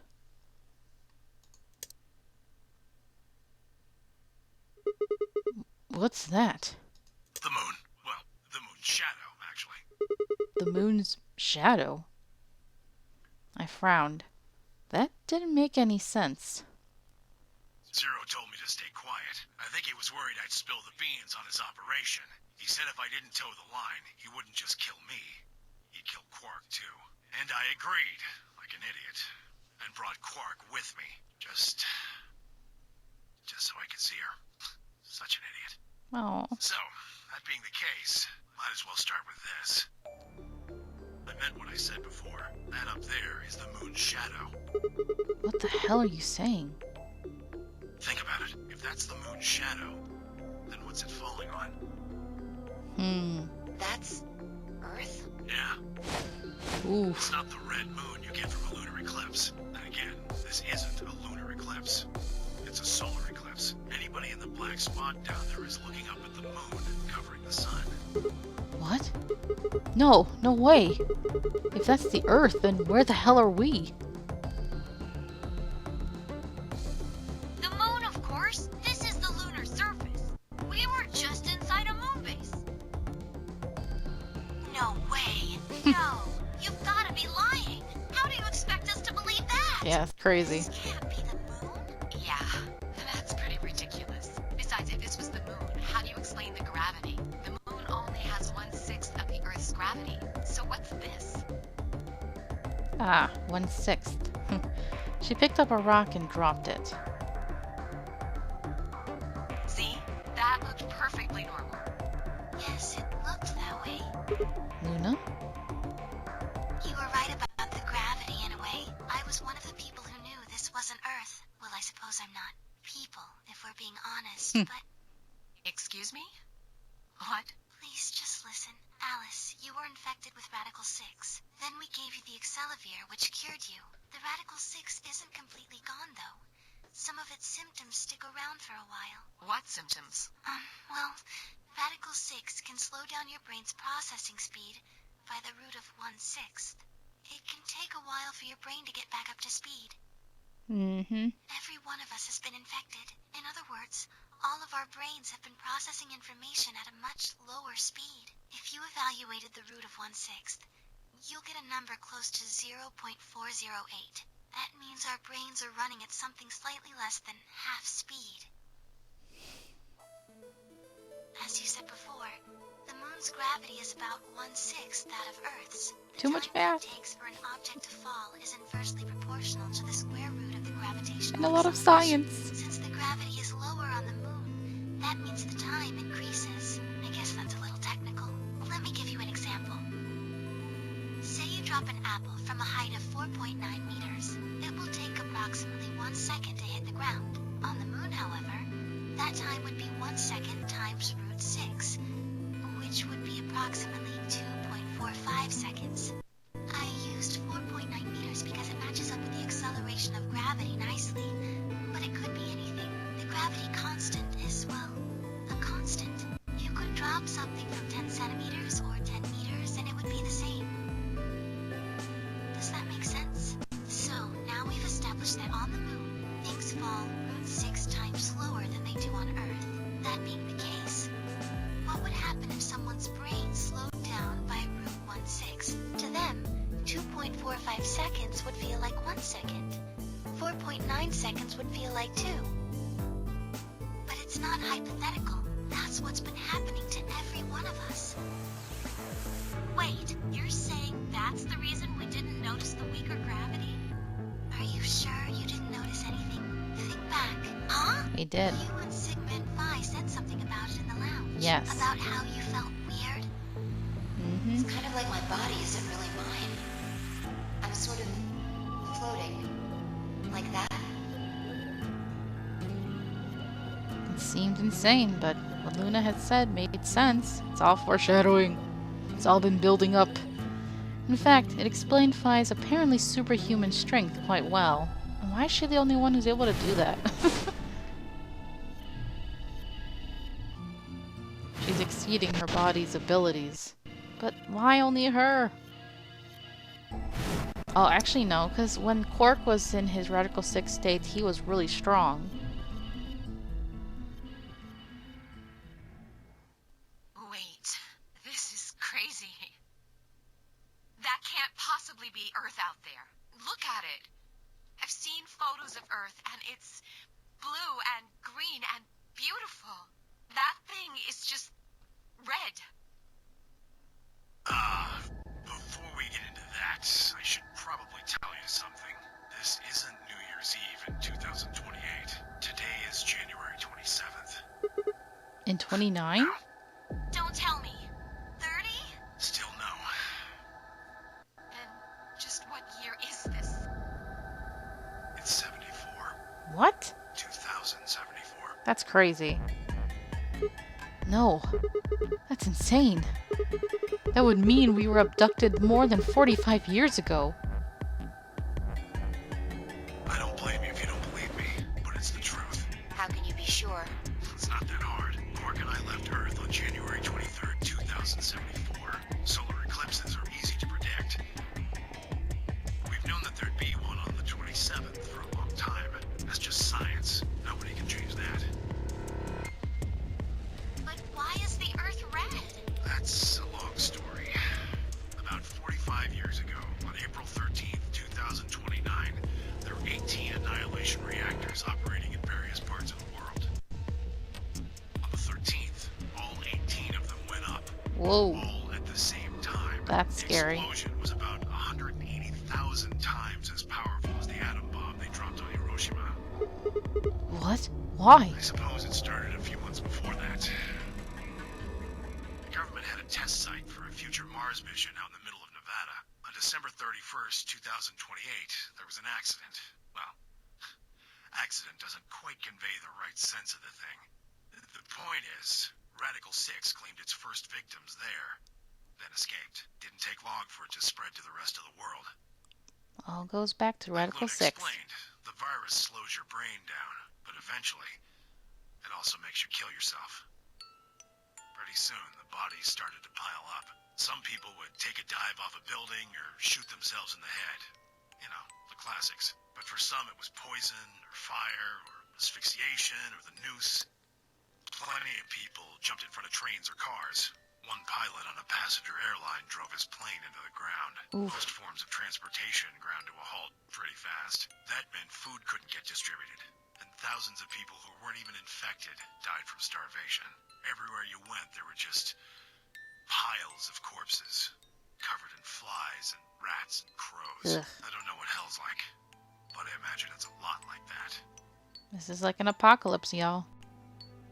What's that? The moon. Well, the moon's shadow, actually. The moon's shadow? I frowned. That didn't make any sense. Zero told me to stay quiet. I think he was worried I'd spill the beans on his operation. He said if I didn't toe the line, he wouldn't just kill me. He'd kill Quark, too. And I agreed, like an idiot. And brought Quark with me. Just so I could see her. Such an idiot. Oh. So, that being the case, might as well start with this. I meant what I said before. That up there is the moon's shadow. What the hell are you saying? Think about it. If that's the moon's shadow, then what's it falling on? That's Earth? Yeah. Oof. It's not the red moon you get from a lunar eclipse. And again, this isn't a lunar eclipse. It's a solar eclipse. Anybody in the black spot down there is looking up at the moon covering the sun. What? No, no way. If that's the Earth, then where the hell are we? The moon, of course. This is the lunar surface. We were just inside a moon base. No way. No. You've gotta be lying. How do you expect us to believe that? Yeah, it's crazy. This can't be the moon. Yeah, that's pretty ridiculous. Besides, if this was the moon, how do you explain the gravity? The moon only has 1/6 of the Earth's gravity. So what's this? Ah, 1/6. She picked up a rock and dropped it. See? That looked perfectly normal. Yes, it looked that way. Luna? You were right about the gravity in a way. I was one of the people who knew this wasn't Earth. Well, I suppose I'm not people, if we're being honest, but Excuse me? What? please just listen. Alice, you were infected with Radical 6. Then we gave you the Excelivir, which cured you. The Radical 6 isn't completely gone, though. Some of its symptoms stick around for a while. What symptoms? Well, Radical 6 can slow down your brain's processing speed by the root of 1/6. It can take a while for your brain to get back up to speed. Every one of us has been infected. In other words, all of our brains have been processing information at a much lower speed. If you evaluated the root of 1/6, you'll get a number close to 0.408. That means our brains are running at something slightly less than half speed. As you said before, the moon's gravity is about 1/6 that of Earth's. The Too much time that math. it takes for an object to fall is inversely proportional to the square root of the gravitational And a lot of acceleration. science. Since the gravity is lower on the moon, that means the time increases. I guess that's a little technical. Let me give you an example. Say you drop an apple from a height of 4.9 meters. It will take approximately 1 second to hit the ground. On the moon, however, that time would be 1 second times root 6, which would be approximately 2.45 seconds. I used 4.9 meters because it matches up with the acceleration of gravity nicely, but it could be anything. The gravity constant is, well, a constant. You could drop something from 10 centimeters or 10 meters and it would be the same. Does that make sense? So, now we've established that on the moon, things fall root 6 times slower than they do on Earth. That being the case, what would happen if someone's brain slowed down by root 1/6? To them, 2.45 seconds would feel like 1 second. 4.9 seconds would feel like 2. But it's not hypothetical. That's what's been happening to every one of us. Wait, you're saying that's the reason we didn't notice the weaker gravity? Are you sure you didn't notice anything? Think back. Huh? We did. You and Sigma and Phi said something about it in the lounge. Yes. About how you felt weird. It's kind of like my body isn't really mine. I'm sort of floating. Like that. It seemed insane, but what Luna had said made sense. It's all foreshadowing. It's all been building up. In fact, it explained Phi's apparently superhuman strength quite well. And why is she the only one who's able to do that? She's exceeding her body's abilities. But why only her? Oh, actually no, because when Quark was in his Radical 6 state, he was really strong. Wait, this is crazy. That can't possibly be Earth out there. Look at it. I've seen photos of Earth, and it's blue and green and beautiful. That thing is just red. Before we get into that, I should probably tell you something. This isn't New Year's Eve in 2028. Today is January 27th. In 29? Don't tell me. 30? Still no. And just what year is this? It's 74. What? 2074. That's crazy. No. That's insane. That would mean we were abducted more than 45 years ago. I don't blame you if you don't believe me, but it's the truth. How can you be sure? It's not that hard. Quark and I left Earth on January 23rd, 2074. Solar eclipses are easy to predict. We've known that there'd be one on the 27th for a long time. That's just science. Nobody can change that. But why is the Earth red? That's a long story. About 45 years ago, on April 13th, 2029, there were 18 annihilation reactors operating in various parts of the world. On the 13th, all 18 of them went up. Whoa. All at the same time. That's scary. The explosion was about 180,000 times as powerful as the atom bomb they dropped on Hiroshima. What? Why? I suppose it started a few months before that. The government had a test site for a future Mars mission out in the middle of Nevada. On December 31st, 2028, there was an accident. Well, accident doesn't quite convey the right sense of the thing. The point is, Radical 6 claimed its first victims there, then escaped. Didn't take long for it to spread to the rest of the world. All goes back to Radical Like 6. Luna explained, the virus slows your brain down, but eventually, it also makes you kill yourself. Pretty soon, the bodies started to pile up. Some people would take a dive off a building or shoot themselves in the head. You know, the classics. But for some, it was poison, or fire, or asphyxiation, or the noose. Plenty of people jumped in front of trains or cars. One pilot on a passenger airline drove his plane into the ground. Oof. Most forms of transportation ground to a halt pretty fast. That meant food couldn't get distributed. And thousands of people who weren't even infected died from starvation. Everywhere you went, there were just piles of corpses, covered in flies and rats and crows. Ugh. I don't know what hell's like, but I imagine it's a lot like that. This is like an apocalypse, y'all.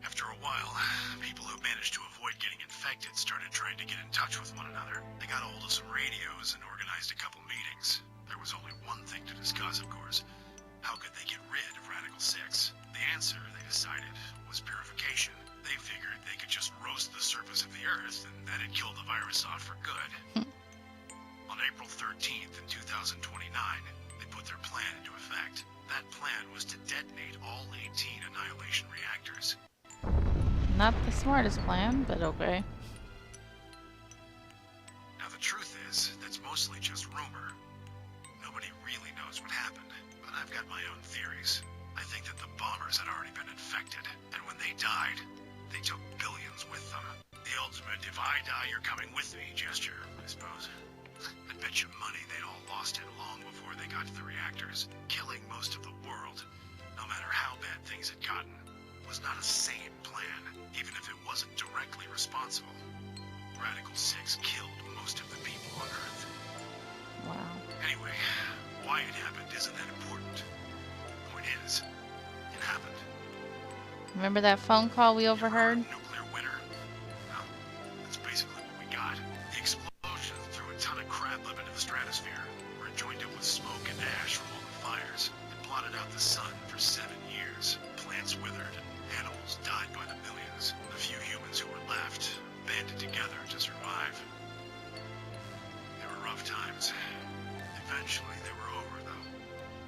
After a while, people who managed to avoid getting infected started trying to get in touch with one another. They got a hold of some radios and organized a couple meetings. There was only one thing to discuss, of course. How could they get rid of Radical 6? The answer, they decided, was purification. They figured they could just roast the surface of the Earth, and that'd kill the virus off for good. On April 13th in 2029, they put their plan into effect. That plan was to detonate all 18 annihilation reactors. Not the smartest plan, but okay. Now the truth is, that's mostly just rumor. Nobody really knows what happened, but I've got my own theories. I think that the bombers had already been infected, and when they died, they took billions with them. The ultimate if I die, you're coming with me gesture, I suppose. I bet you money they'd all lost it long before they got to the reactors. Killing most of the world, no matter how bad things had gotten, was not a sane plan, even if it wasn't directly responsible. Radical 6 killed most of the people on Earth. Wow. Anyway, why it happened isn't that important. Point is, it happened. Remember that phone call we overheard? Nuclear winter. Well, that's basically what we got. The explosion threw a ton of crap up into the stratosphere, where it joined up with smoke and ash from all the fires. It blotted out the sun for 7 years. Plants withered and animals died by the millions. The few humans who were left banded together to survive. They were rough times. Eventually they were over, though.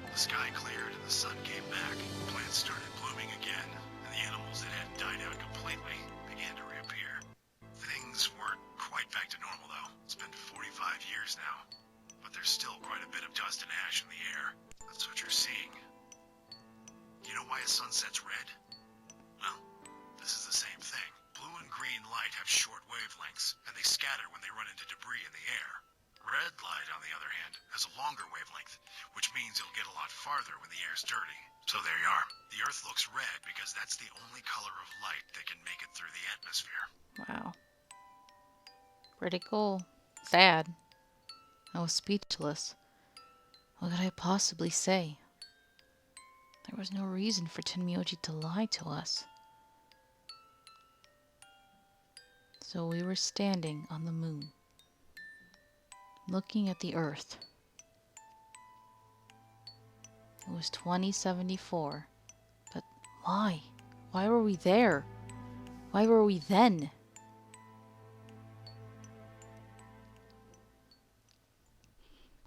The sky cleared and the sun came back. Plants started blooming again, and the animals that had died out completely began to reappear. Things weren't quite back to normal, though. It's been 45 years now, but there's still quite a bit of dust atmosphere. Wow. Pretty cool. Sad. I was speechless. What could I possibly say? There was no reason for Tenmyoji to lie to us. So we were standing on the moon, looking at the Earth. It was 2074. But why? Why were we there? Why were we then?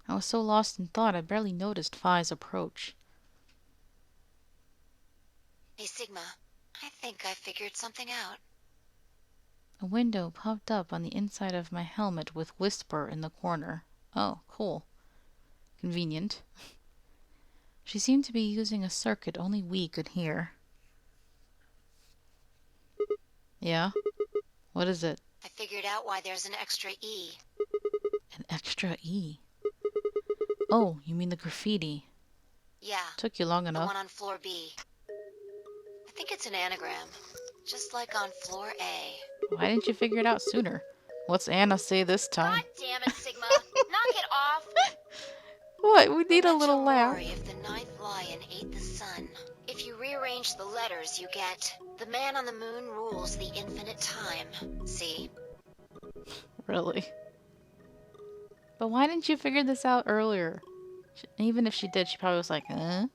I was so lost in thought I barely noticed Phi's approach. Hey, Sigma. I think I figured something out. A window popped up on the inside of my helmet with Whisper in the corner. Oh, cool. Convenient. She seemed to be using a circuit only we could hear. Yeah? What is it? I figured out why there's an extra E. An extra E? Oh, you mean the graffiti. Yeah, Took you long the enough. one on floor B. I think it's an anagram, just like on floor A. Why didn't you figure it out sooner? What's Anna say this time? God damn it, Sigma. Knock it off. What? We need a Memento little laugh. mori if the ninth lion ate the sun. If you rearrange the letters, you get the man on the moon rules the infinite time. See? Really? But why didn't you figure this out earlier? Even if she did, she probably was like, huh?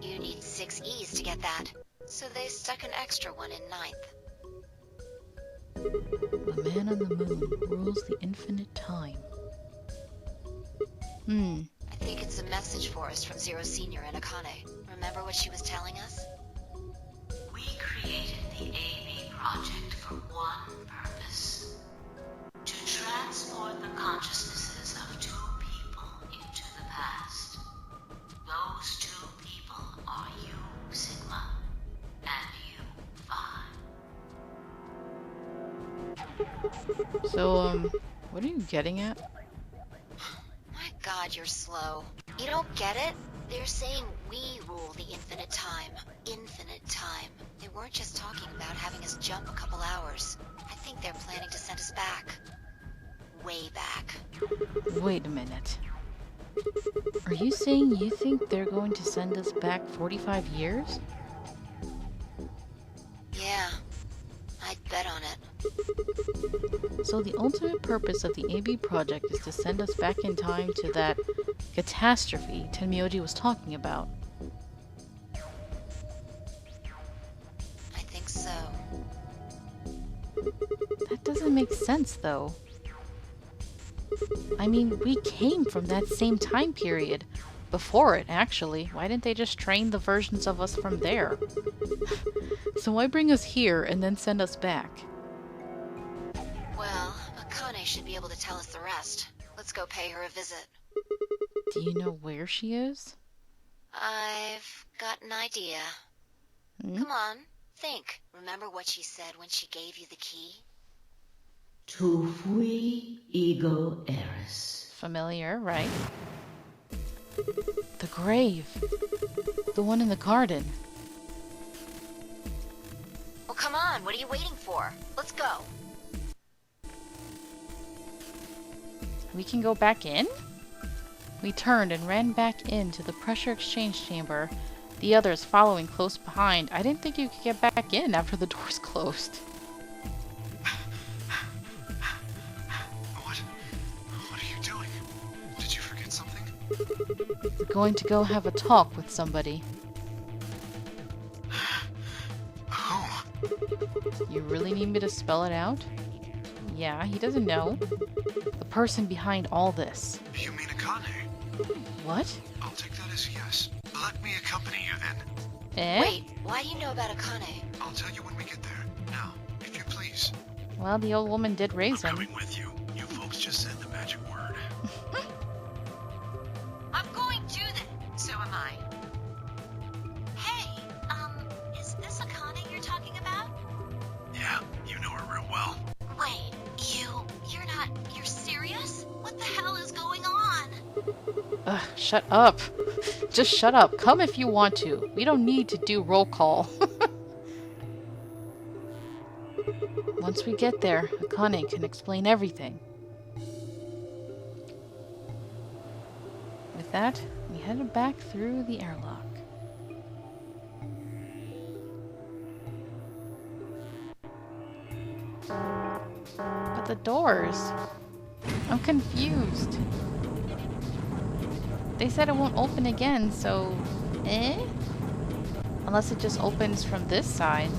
You need 6 E's to get that. So they stuck an extra one in ninth. The man on the moon rules the infinite time. I think it's a message for us from Zero Senior and Akane. Remember what she was telling us? We created the AB project for one purpose. To transport the consciousnesses of 2 people into the past. Those 2 people are you, Sigma, and you, Phi. So, what are you getting at? My god, you're slow. You don't get it? They're saying we rule the infinite time. Infinite time. They weren't just talking about having us jump a couple hours. I think they're planning to send us back. Way back. Wait a minute. Are you saying you think they're going to send us back 45 years? Yeah. I'd bet on it. So the ultimate purpose of the AB project is to send us back in time to that catastrophe Tenmyoji was talking about. I think so. That doesn't make sense, though. I mean, we came from that same time period. Before it, actually. Why didn't they just train the versions of us from there? So why bring us here and then send us back? Well, Akane should be able to tell us the rest. Let's go pay her a visit. Do you know where she is? I've got an idea. Come on, think. Remember what she said when she gave you the key? Tu fui ego eris. Familiar, right? The grave. The one in the garden. Well, come on, what are you waiting for? Let's go. We can go back in? We turned and ran back into the pressure exchange chamber, the others following close behind. I didn't think you could get back in after the doors closed. What are you doing? Did you forget something? We're going to go have a talk with somebody. Who? You really need me to spell it out? Yeah, he doesn't know. The person behind all this. You mean Akane? What? I'll take that as a yes. Let me accompany you then. Eh? Wait, why do you know about Akane? I'll tell you when we get there. Now, if you please. Well, the old woman did raise I'm him. coming with you. You folks just said the magic word. I'm going to then. So am I. Hey, is this Akane you're talking about? Yeah, you know her real well. Wait, you're serious? What the hell is going on? Ugh, shut up. Just shut up. Come if you want to. We don't need to do roll call. Once we get there, Akane can explain everything. With that, we headed back through the airlock. But the doors... I'm confused. They said it won't open again, so... Eh? Unless it just opens from this side.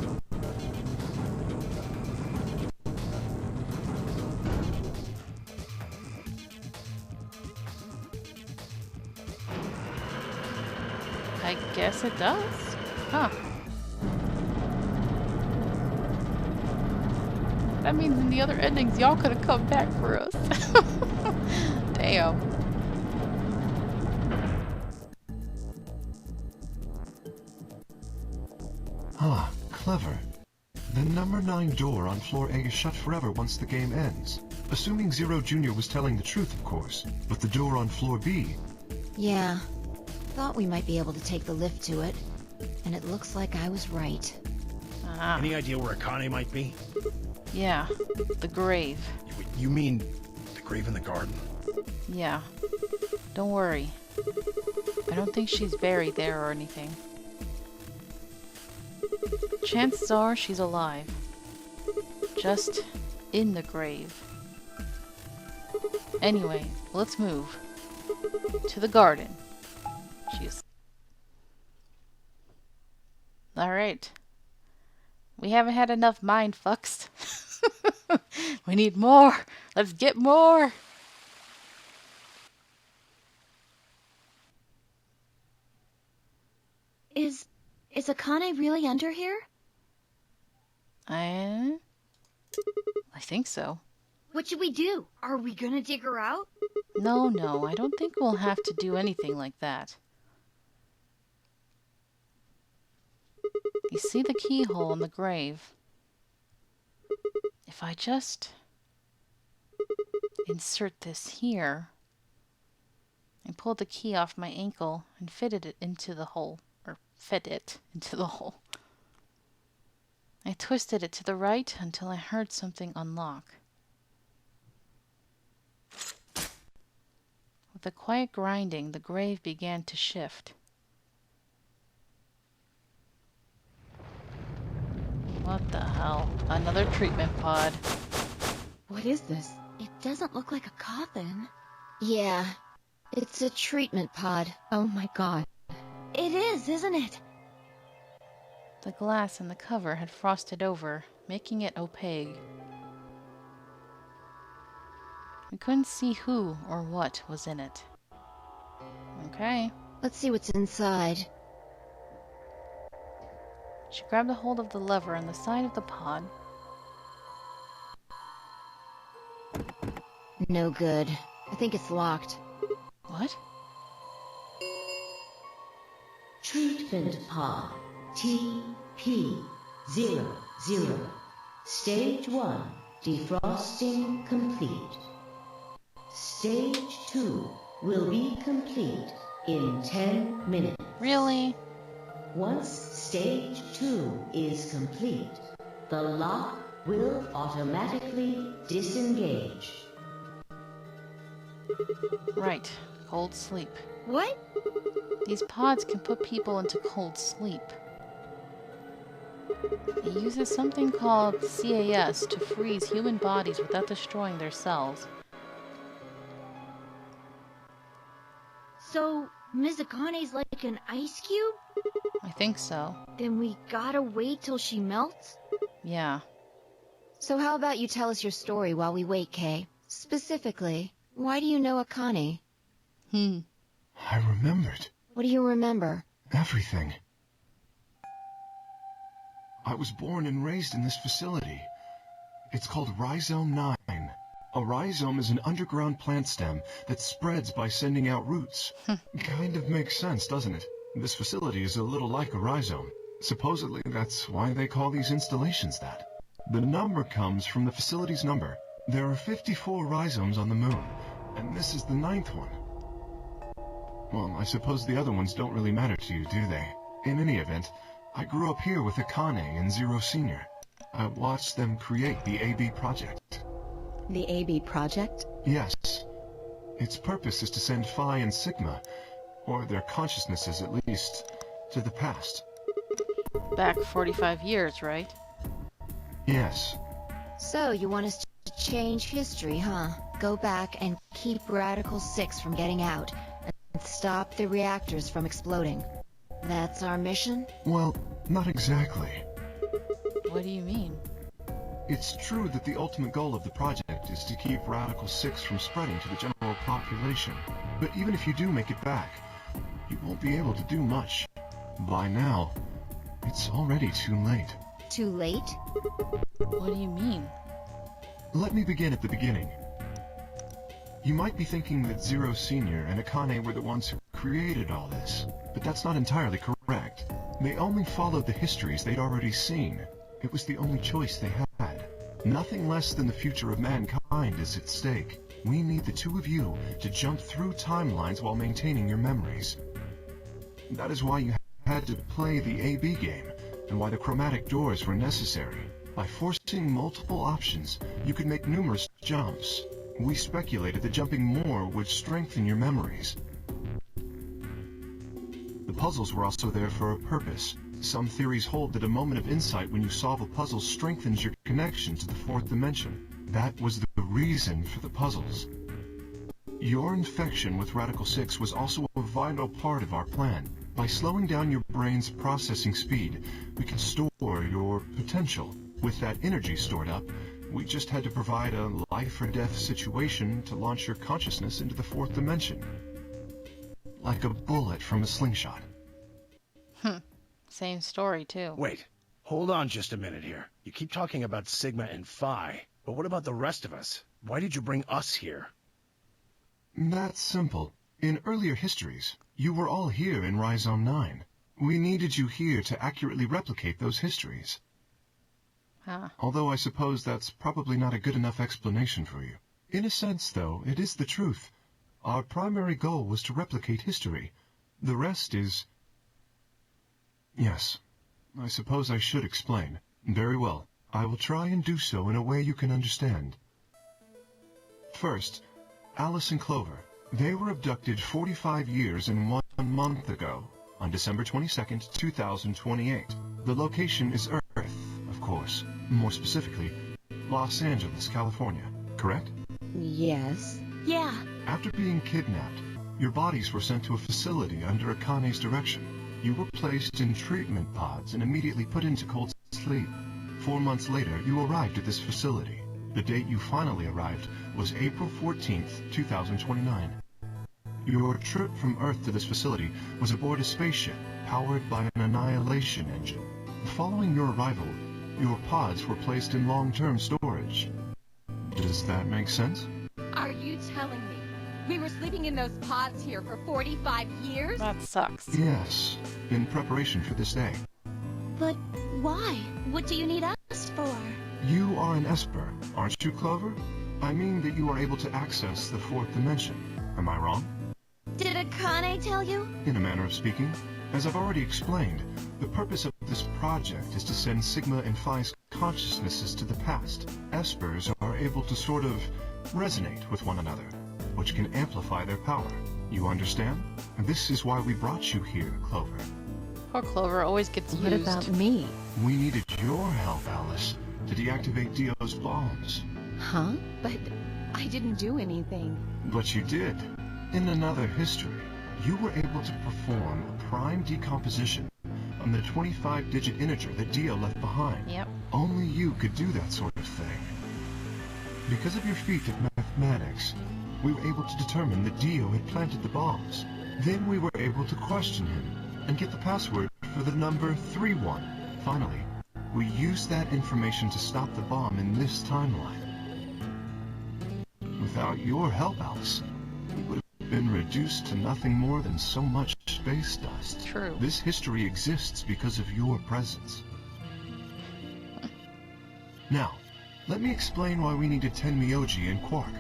I guess it does. Huh. That means in the other endings, y'all could have come back for us. Damn. Ah, clever. The number 9 door on floor A is shut forever once the game ends. Assuming Zero Jr. was telling the truth, of course. But the door on floor B... Yeah. Thought we might be able to take the lift to it. And it looks like I was right. Ah. Any idea where Akane might be? Yeah, the grave. You mean the grave in the garden? Yeah. Don't worry. I don't think she's buried there or anything. Chances are she's alive. Just in the grave. Anyway, let's move. To the garden. Jeez. Alright. We haven't had enough mind fucks. We need more. Let's get more. Is Akane really under here? I think so. What should we do? Are we gonna dig her out? No, I don't think we'll have to do anything like that. You see the keyhole in the grave? If I just insert this here and pull the key off my ankle and fit it into the hole. I twisted it to the right until I heard something unlock. With a quiet grinding, the grave began to shift. What the hell? Another treatment pod. What is this? It doesn't look like a coffin. Yeah. It's a treatment pod. Oh my god. It is, isn't it? The glass in the cover had frosted over, making it opaque. We couldn't see who or what was in it. Okay. Let's see what's inside. She grabbed a hold of the lever on the side of the pod. No good. I think it's locked. What? Treatment pod TP00. Stage 1 defrosting complete. Stage 2 will be complete in 10 minutes. Really? Once stage 2 is complete, the lock will automatically disengage. Right. Cold sleep. What? These pods can put people into cold sleep. It uses something called CAS to freeze human bodies without destroying their cells. So, Ms. Akane's like an ice cube? I think so. Then we gotta wait till she melts? Yeah. So how about you tell us your story while we wait, Kay? Specifically, why do you know Akane? I remembered. What do you remember? Everything. I was born and raised in this facility. It's called Rhizome 9. A rhizome is an underground plant stem that spreads by sending out roots. Kind of makes sense, doesn't it? This facility is a little like a rhizome. Supposedly, that's why they call these installations that. The number comes from the facility's number. There are 54 rhizomes on the moon, and this is the 9th one. Well, I suppose the other ones don't really matter to you, do they? In any event, I grew up here with Akane and Zero Senior. I watched them create the AB project. The AB project? Yes. Its purpose is to send Phi and Sigma, or their consciousnesses at least, to the past. Back 45 years, right? Yes. So, you want us to change history, huh? Go back and keep Radical 6 from getting out, and stop the reactors from exploding. That's our mission? Well, not exactly. What do you mean? It's true that the ultimate goal of the project is to keep Radical 6 from spreading to the general population. But even if you do make it back, you won't be able to do much. By now, it's already too late. Too late? What do you mean? Let me begin at the beginning. You might be thinking that Zero Senior and Akane were the ones who created all this, but that's not entirely correct. They only followed the histories they'd already seen. It was the only choice they had. Nothing less than the future of mankind is at stake. We need the two of you to jump through timelines while maintaining your memories. That is why you had to play the AB game, and why the chromatic doors were necessary. By forcing multiple options, you could make numerous jumps. We speculated that jumping more would strengthen your memories. The puzzles were also there for a purpose. Some theories hold that a moment of insight when you solve a puzzle strengthens your connection to the fourth dimension. That was the reason for the puzzles. Your infection with Radical 6 was also a vital part of our plan. By slowing down your brain's processing speed, we can store your potential. With that energy stored up, we just had to provide a life-or-death situation to launch your consciousness into the fourth dimension. Like a bullet from a slingshot. Same story, too. Wait, hold on just a minute here. You keep talking about Sigma and Phi, but what about the rest of us? Why did you bring us here? That's simple. In earlier histories, you were all here in Rhizome 9. We needed you here to accurately replicate those histories. Huh. Although I suppose that's probably not a good enough explanation for you. In a sense, though, it is the truth. Our primary goal was to replicate history. The rest is... Yes, I suppose I should explain. Very well. I will try and do so in a way you can understand. First, Alice and Clover. They were abducted 45 years and 1 month ago, on December 22nd, 2028. The location is Earth, of course. More specifically, Los Angeles, California. Correct? Yes. Yeah. After being kidnapped, your bodies were sent to a facility under Akane's direction. You were placed in treatment pods and immediately put into cold sleep. 4 months later, you arrived at this facility. The date you finally arrived was April 14th, 2029. Your trip from Earth to this facility was aboard a spaceship powered by an annihilation engine. Following your arrival, your pods were placed in long-term storage. Does that make sense? Are you telling me we were sleeping in those pods here for 45 years? That sucks. Yes, in preparation for this day. But why? What do you need us for? You are an Esper, aren't you, Clover? I mean that you are able to access the fourth dimension. Am I wrong? Did Akane tell you? In a manner of speaking. As I've already explained, the purpose of this project is to send Sigma and Phi's consciousnesses to the past. Espers are able to sort of resonate with one another, which can amplify their power. You understand? And this is why we brought you here, Clover. Poor Clover always gets What used. about me? We needed your help, Alice, to deactivate Dio's bombs. Huh? But I didn't do anything. But you did. In another history, you were able to perform a prime decomposition on the 25-digit integer that Dio left behind. Yep. Only you could do that sort of thing. Because of your feat at mathematics, we were able to determine that Dio had planted the bombs. Then we were able to question him and get the password for the number 31. Finally, we used that information to stop the bomb in this timeline. Without your help, Alice, we would have been reduced to nothing more than so much space dust. True. This history exists because of your presence. Now, let me explain why we needed Tenmyoji and Quark.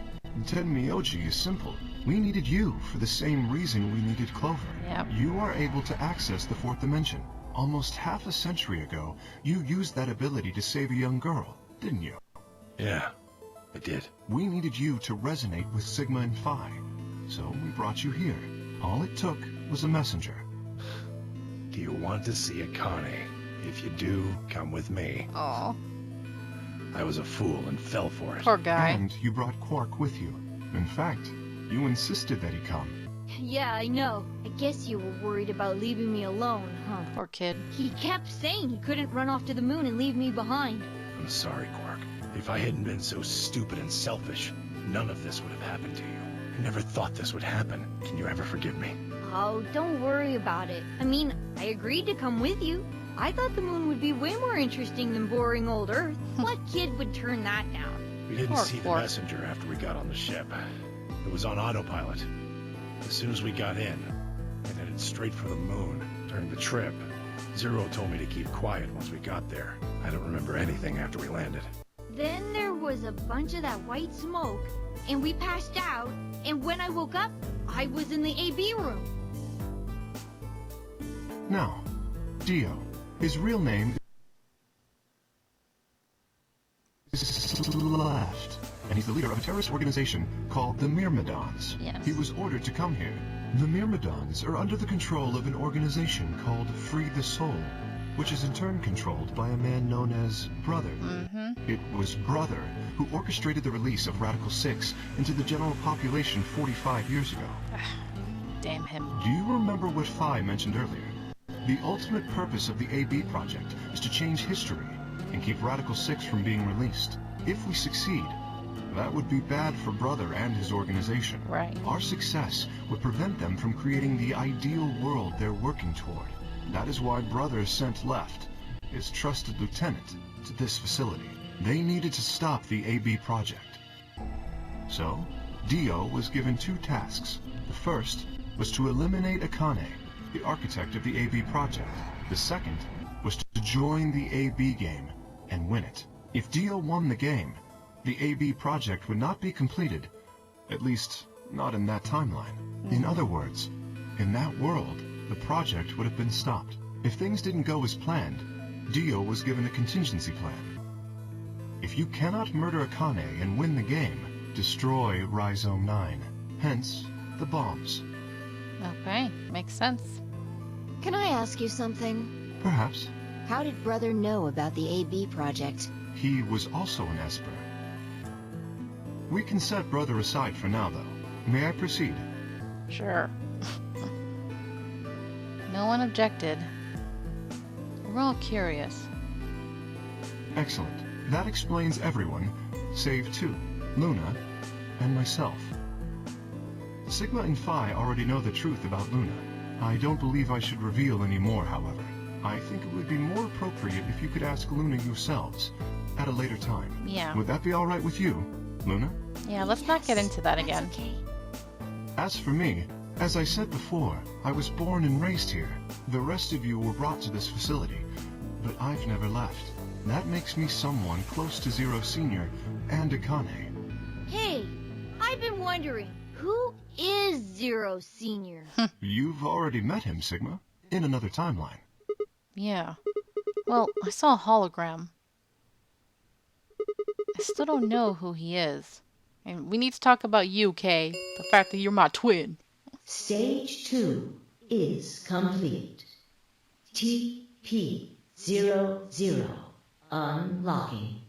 Tenmyoji is simple. We needed you for the same reason we needed Clover. Yep. You are able to access the fourth dimension. Almost half a century ago, you used that ability to save a young girl, didn't you? Yeah, I did. We needed you to resonate with Sigma and Phi, so we brought you here. All it took was a messenger. Do you want to see Akane? If you do, come with me. Aw, I was a fool and fell for it. poor guy. And you brought Quark with you. In fact, you insisted that he come. Yeah, I know. I guess you were worried about leaving me alone, huh? Poor kid. He kept saying he couldn't run off to the moon and leave me behind. I'm sorry, Quark. If I hadn't been so stupid and selfish, none of this would have happened to you. I never thought this would happen. Can you ever forgive me? Oh, don't worry about it. I mean, I agreed to come with you. I thought the moon would be way more interesting than boring old Earth. What kid would turn that down? We didn't Poor see the Quark. messenger after we got on the ship. It was on autopilot. As soon as we got in, we headed straight for the moon. During the trip, Zero told me to keep quiet once we got there. I don't remember anything after we landed. Then there was a bunch of that white smoke, and we passed out, and when I woke up, I was in the AB room. Now, Dio. His real name is Left, and he's the leader of a terrorist organization called the Myrmidons. Yes. He was ordered to come here. The Myrmidons are under the control of an organization called Free the Soul, which is in turn controlled by a man known as Brother. Mm-hmm. It was Brother who orchestrated the release of Radical 6 into the general population 45 years ago. Damn him. Do you remember what Phi mentioned earlier? The ultimate purpose of the AB project is to change history and keep Radical 6 from being released. If we succeed, that would be bad for Brother and his organization. Right. Our success would prevent them from creating the ideal world they're working toward. That is why Brother sent Left, his trusted lieutenant, to this facility. They needed to stop the AB project. So, Dio was given two tasks. The first was to eliminate Akane, the architect of the AB project. The second was to join the AB game and win it. If Dio won the game, the AB project would not be completed, at least not in that timeline. In other words, in that world, the project would have been stopped. If things didn't go as planned, Dio was given a contingency plan. If you cannot murder Akane and win the game, destroy Rhizome 9. Hence, the bombs. Okay, makes sense. Can I ask you something? Perhaps. How did Brother know about the AB project? He was also an Esper. We can set Brother aside for now, though. May I proceed? Sure. No one objected. We're all curious. Excellent. That explains everyone, save two, Luna and myself. Sigma and Phi already know the truth about Luna. I don't believe I should reveal any more, however. I think it would be more appropriate if you could ask Luna yourselves at a later time. Yeah. Would that be all right with you, Luna? Yeah, let's not get into that That's again. okay. As for me, as I said before, I was born and raised here. The rest of you were brought to this facility, but I've never left. That makes me someone close to Zero Senior and Akane. Hey, I've been wondering, who is Zero Senior? You've already met him, Sigma, in another timeline. Yeah. Well, I saw a hologram. I still don't know who he is. And we need to talk about you, Kay. The fact that you're my twin. Stage 2 is complete. TP-00 unlocking.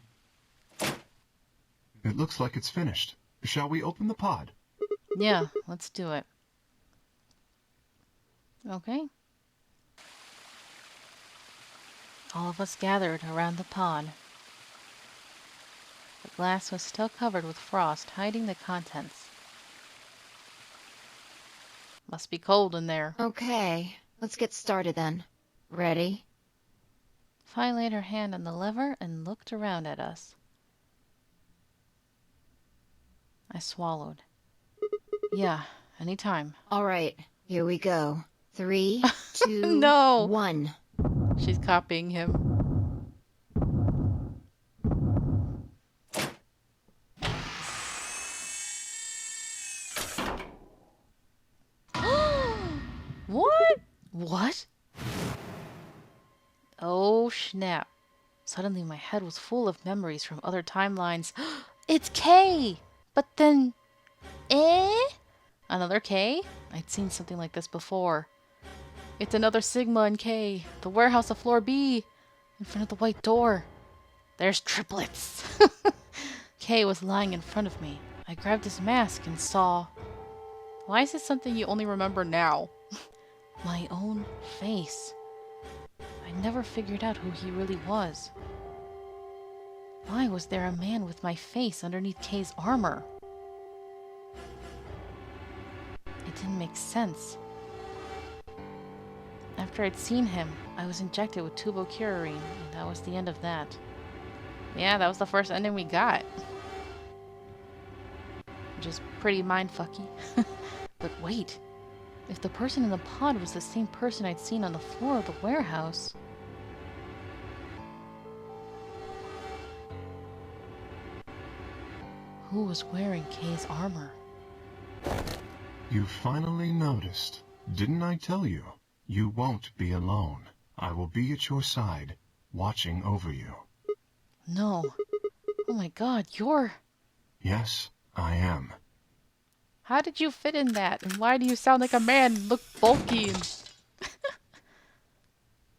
It looks like it's finished. Shall we open the pod? Yeah, let's do it. Okay. All of us gathered around the pod. The glass was still covered with frost, hiding the contents. Must be cold in there. Okay, let's get started then. Ready? Phi laid her hand on the lever and looked around at us. I swallowed. Yeah, anytime. All right, here we go. 3, 2, No. 1. She's copying him. What? What? snap. Suddenly my head was full of memories from other timelines. It's K! But then... Another K? I'd seen something like this before. It's another Sigma and K. The warehouse of floor B. In front of the white door. There's triplets. K was lying in front of me. I grabbed his mask and saw... Why is this something you only remember now? My own face. I never figured out who he really was. Why was there a man with my face underneath K's armor? It didn't make sense. After I'd seen him, I was injected with tubocurarine, and that was the end of that. Yeah, that was the first ending we got. Which is pretty mindfucky. But wait, if the person in the pod was the same person I'd seen on the floor of the warehouse... Who was wearing K's armor? You finally noticed. Didn't I tell you? You won't be alone. I will be at your side, watching over you. No. Oh my god, you're... Yes, I am. How did you fit in that? And why do you sound like a man and look bulky and...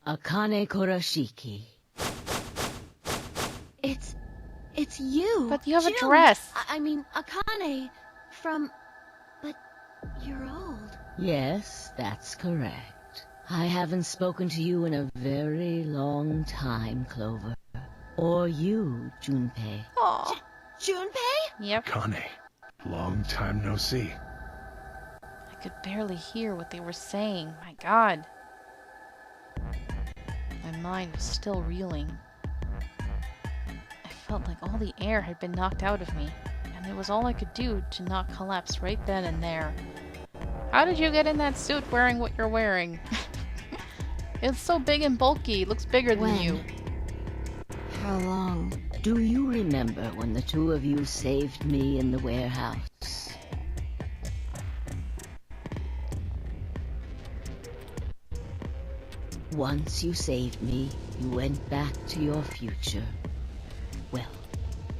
Akane Kurashiki. It's you. But you have June. a dress. I mean, Akane from... But you're old. Yes, that's correct. I haven't spoken to you in a very long time, Clover. Or you, Junpei. Aww. Junpei? Yep. Kane, long time no see. I could barely hear what they were saying. My god. My mind was still reeling. I felt like all the air had been knocked out of me, and it was all I could do to not collapse right then and there. How did you get in that suit wearing what you're wearing? It's so big and bulky. It looks bigger than you. How long? Do you remember when the two of you saved me in the warehouse? Once you saved me, you went back to your future. Well,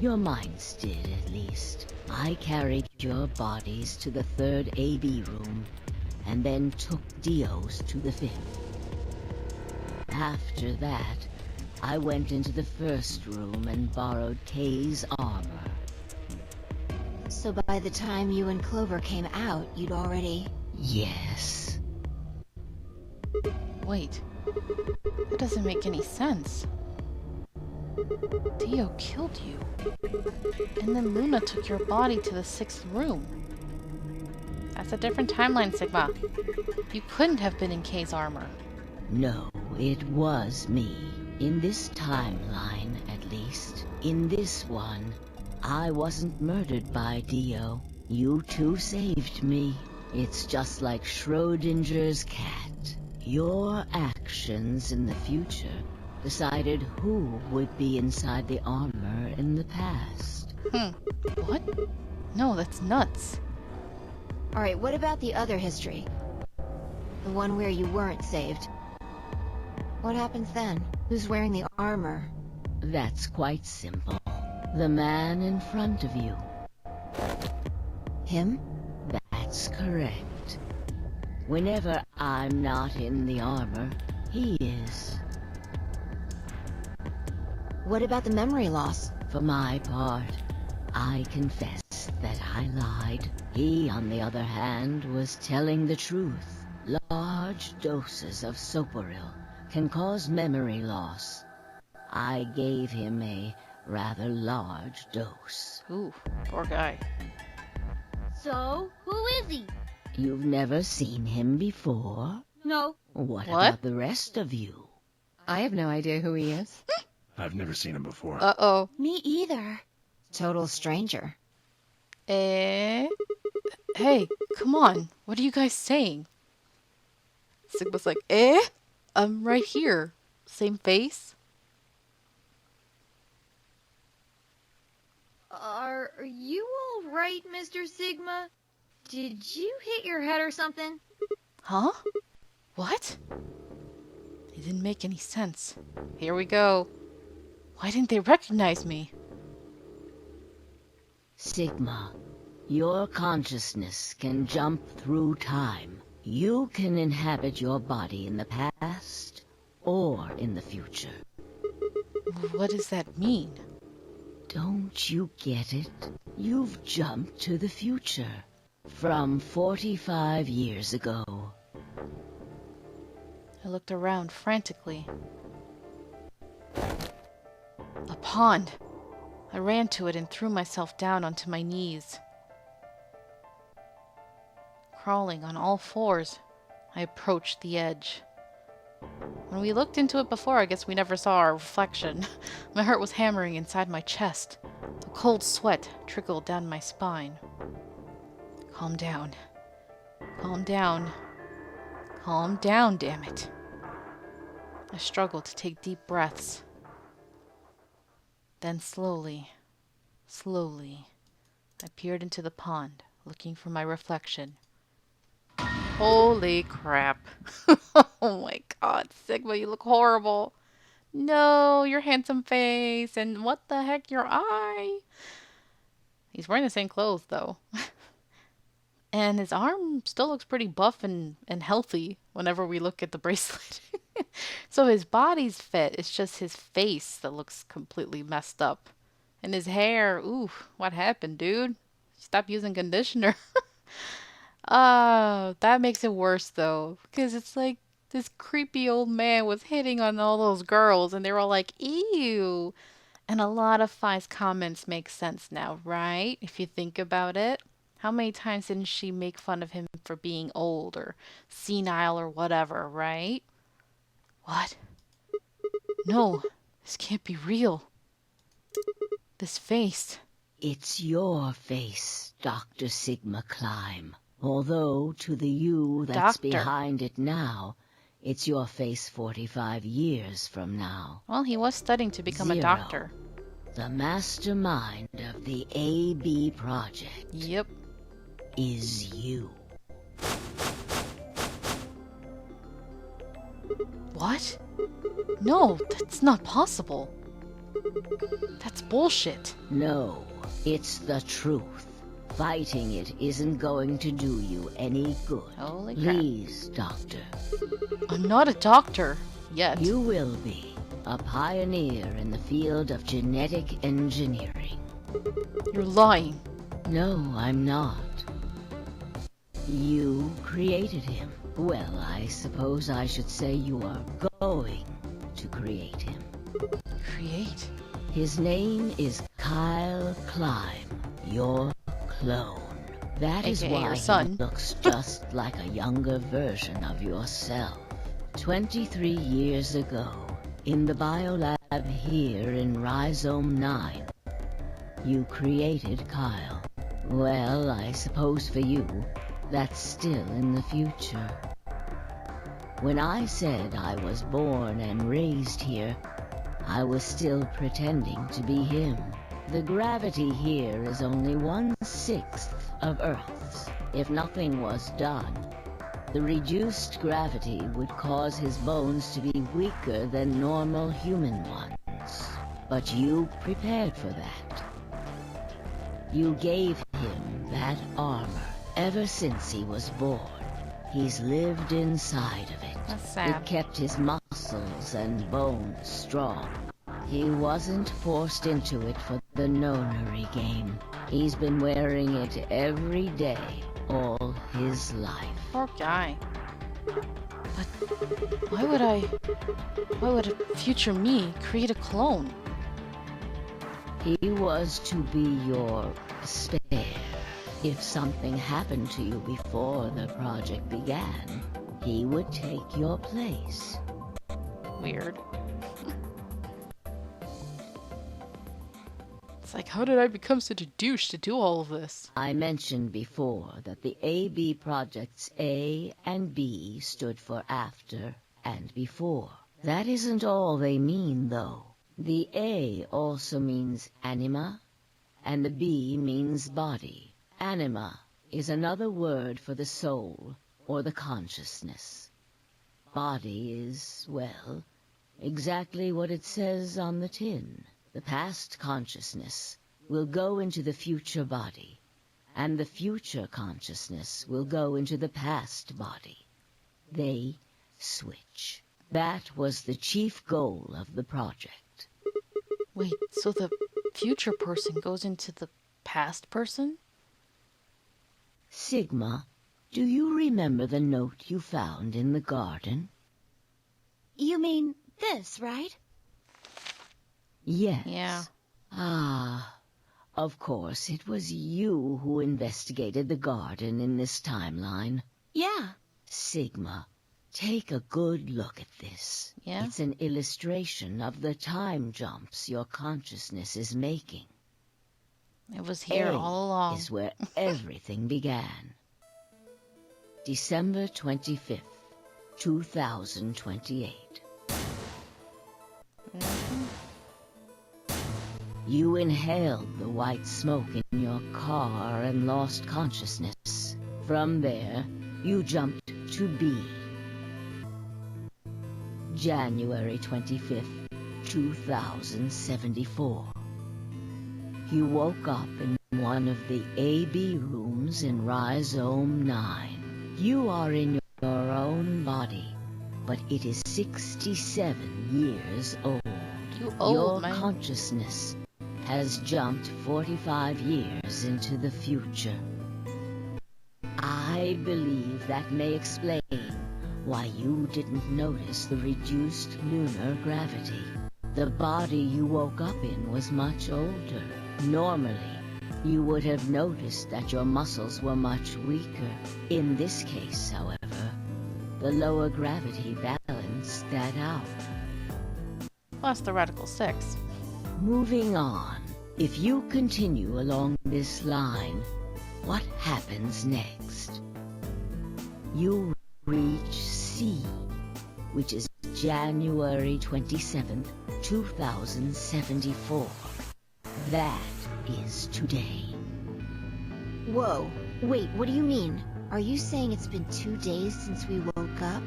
your minds did, at least. I carried your bodies to the third AB room, and then took Dio's to the fifth. After that, I went into the first room and borrowed Kay's armor. So by the time you and Clover came out, you'd already... Yes. Wait. That doesn't make any sense. Dio killed you. And then Luna took your body to the sixth room. That's a different timeline, Sigma. You couldn't have been in Kay's armor. No, it was me. In this timeline, at least. In this one, I wasn't murdered by Dio. You two saved me. It's just like Schrodinger's cat. Your actions in the future decided who would be inside the armor in the past. What? No, that's nuts. Alright, what about the other history? The one where you weren't saved. What happens then? Who's wearing the armor? That's quite simple. The man in front of you. Him? That's correct. Whenever I'm not in the armor, he is. What about the memory loss? For my part, I confess that I lied. He, on the other hand, was telling the truth. Large doses of Soporil can cause memory loss. I gave him a rather large dose. Ooh, poor guy. So, who is he? You've never seen him before? No. What What? about the rest of you? I have no idea who he is. I've never seen him before. Uh-oh. Me either. Total stranger. Hey, come on. What are you guys saying? Sigma's like, I'm right here. Same face? Are you alright, Mr. Sigma? Did you hit your head or something? Huh? What? It didn't make any sense. Here we go. Why didn't they recognize me? Sigma, your consciousness can jump through time. You can inhabit your body in the past or in the future. What does that mean? Don't you get it? You've jumped to the future. From 45 years ago. I looked around frantically. A pond. I ran to it and threw myself down onto my knees. Crawling on all fours, I approached the edge. When we looked into it before, I guess we never saw our reflection. My heart was hammering inside my chest. A cold sweat trickled down my spine. Calm down. Calm down. Calm down, damn it. I struggled to take deep breaths. Then slowly, I peered into the pond, looking for my reflection. Holy crap. Oh my god, Sigma, you look horrible. No, your handsome face, and what the heck, your eye. He's wearing the same clothes, though. And his arm still looks pretty buff and healthy whenever we look at the bracelet. So his body's fit. It's just his face that looks completely messed up. And his hair, ooh, what happened, dude? Stop using conditioner. That makes it worse, though. Because it's like this creepy old man was hitting on all those girls, and they were all like, ew. And a lot of Phi's comments make sense now, right? If you think about it. How many times didn't she make fun of him for being old or senile or whatever, right? What? No, this can't be real. This face. It's your face, Dr. Sigma Climb. Although to the you that's behind it now, it's your face 45 years from now. Well, he was studying to become a doctor. The mastermind of the AB project. Yep. Is you. What? No, that's not possible. That's bullshit. No, it's the truth. Fighting it isn't going to do you any good. Holy crap. Please, Doctor. I'm not a doctor yet. You will be. A pioneer in the field of genetic engineering. You're lying. No, I'm not. You created him. Well, I suppose I should say you are going to create him. Create? His name is Kyle Climb, your clone. That is AKA why your son. He looks just like a younger version of yourself. 23 years ago, in the biolab here in Rhizome 9, you created Kyle. Well, I suppose for you, that's still in the future. When I said I was born and raised here, I was still pretending to be him. The gravity here is only 1/6 of Earth's. If nothing was done, the reduced gravity would cause his bones to be weaker than normal human ones. But you prepared for that. You gave him that armor. Ever since he was born, he's lived inside of it. That's sad. It kept his muscles and bones strong. He wasn't forced into it for the nonary game. He's been wearing it every day, all his life. Poor guy. But why would a future me create a clone? He was to be your spare. If something happened to you before the project began, he would take your place. Weird. It's like, how did I become such a douche to do all of this? I mentioned before that the AB projects A and B stood for after and before. That isn't all they mean, though. The A also means anima, and the B means body. Anima is another word for the soul or the consciousness. body is, well, exactly what it says on the tin. The past consciousness will go into the future body, and the future consciousness will go into the past body. They switch. That was the chief goal of the project. Wait, so the future person goes into the past person? Sigma, do you remember the note you found in the garden? You mean this, right? Yes. Yeah. Ah, of course, it was you who investigated the garden in this timeline. Yeah. Sigma, take a good look at this. Yeah? It's an illustration of the time jumps your consciousness is making. It was here A all along. is where everything began. December 25th, 2028. You inhaled the white smoke in your car and lost consciousness. From there, you jumped to B. January 25th, 2074. You woke up in one of the AB rooms in Rhizome 9. You are in your own body, but it is 67 years old. You old, Your man. consciousness has jumped 45 years into the future. I believe that may explain why you didn't notice the reduced lunar gravity. The body you woke up in was much older. Normally, you would have noticed that your muscles were much weaker. In this case, however, the lower gravity balanced that out. Plus the Radical 6. Moving on, if you continue along this line, what happens next? You reach C, which is January 27th, 2074. That is today. Whoa. Wait, what do you mean? Are you saying it's been 2 days since we woke up?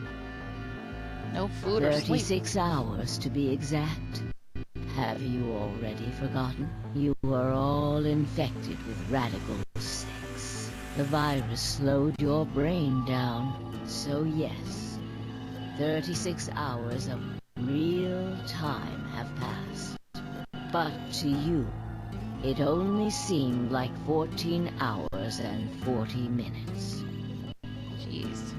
No food or sleep. 36 hours to be exact. Have you already forgotten? You were all infected with Radical 6. The virus slowed your brain down. So yes, 36 hours of real time have passed. But to you, it only seemed like 14 hours and 40 minutes. Jeez.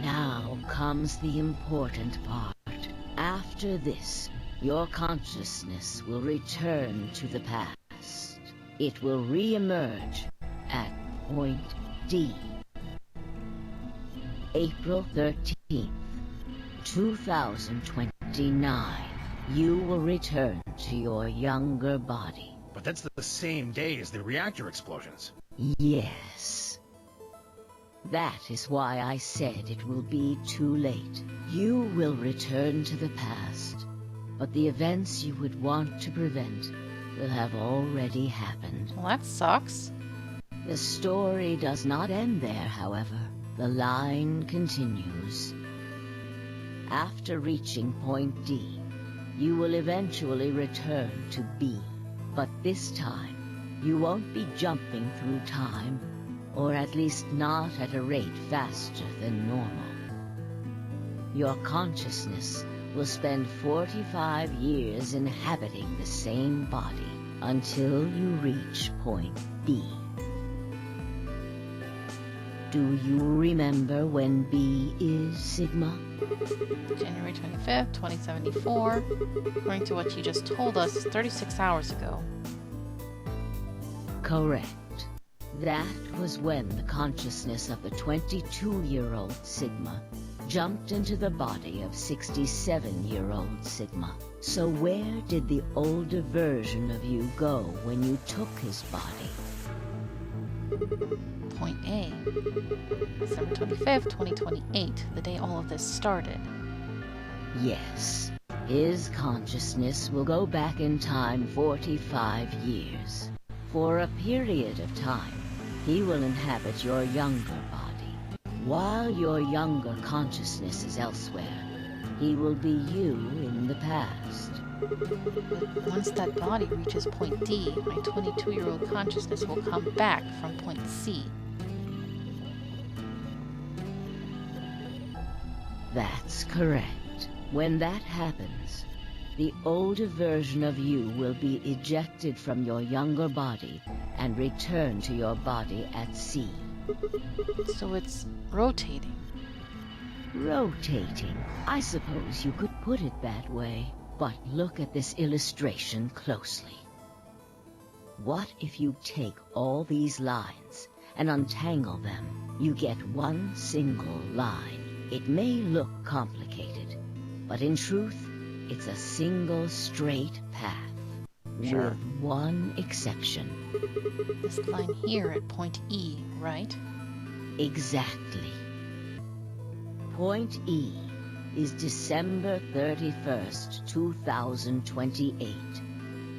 Now comes the important part. After this, your consciousness will return to the past. It will re-emerge at point D. April 13th, 2029. You will return to your younger body. But that's the same day as the reactor explosions. Yes. That is why I said it will be too late. You will return to the past, but the events you would want to prevent will have already happened. Well, that sucks. The story does not end there, however. The line continues. After reaching point D, you will eventually return to B. But this time, you won't be jumping through time, or at least not at a rate faster than normal. Your consciousness will spend 45 years inhabiting the same body until you reach point B. Do you remember when B is, Sigma? January 25th, 2074. According to what you just told us, 36 hours ago. Correct. That was when the consciousness of the 22-year-old Sigma jumped into the body of 67-year-old Sigma. So where did the older version of you go when you took his body? Point A. December 25th, 2028, the day all of this started. Yes. His consciousness will go back in time 45 years. For a period of time, he will inhabit your younger body. While your younger consciousness is elsewhere, he will be you in the past. But once that body reaches point D, my 22-year-old consciousness will come back from point C. That's correct. When that happens, the older version of you will be ejected from your younger body and return to your body at C. So it's rotating. Rotating. I suppose you could put it that way. But look at this illustration closely. What if you take all these lines and untangle them? You get one single line. It may look complicated, but in truth, it's a single straight path. Sure. With one exception. This line here at point E, right? Exactly. Point E is December 31st, 2028,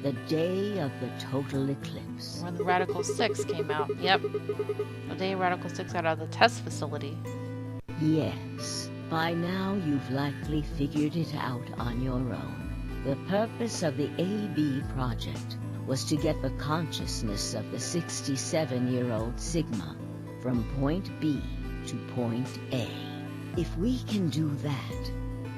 the day of the total eclipse. When the Radical 6 came out. Yep. The day Radical 6 got out of the test facility. Yes. By now you've likely figured it out on your own. The purpose of the AB project was to get the consciousness of the 67-year-old Sigma from point B to point A. If we can do that,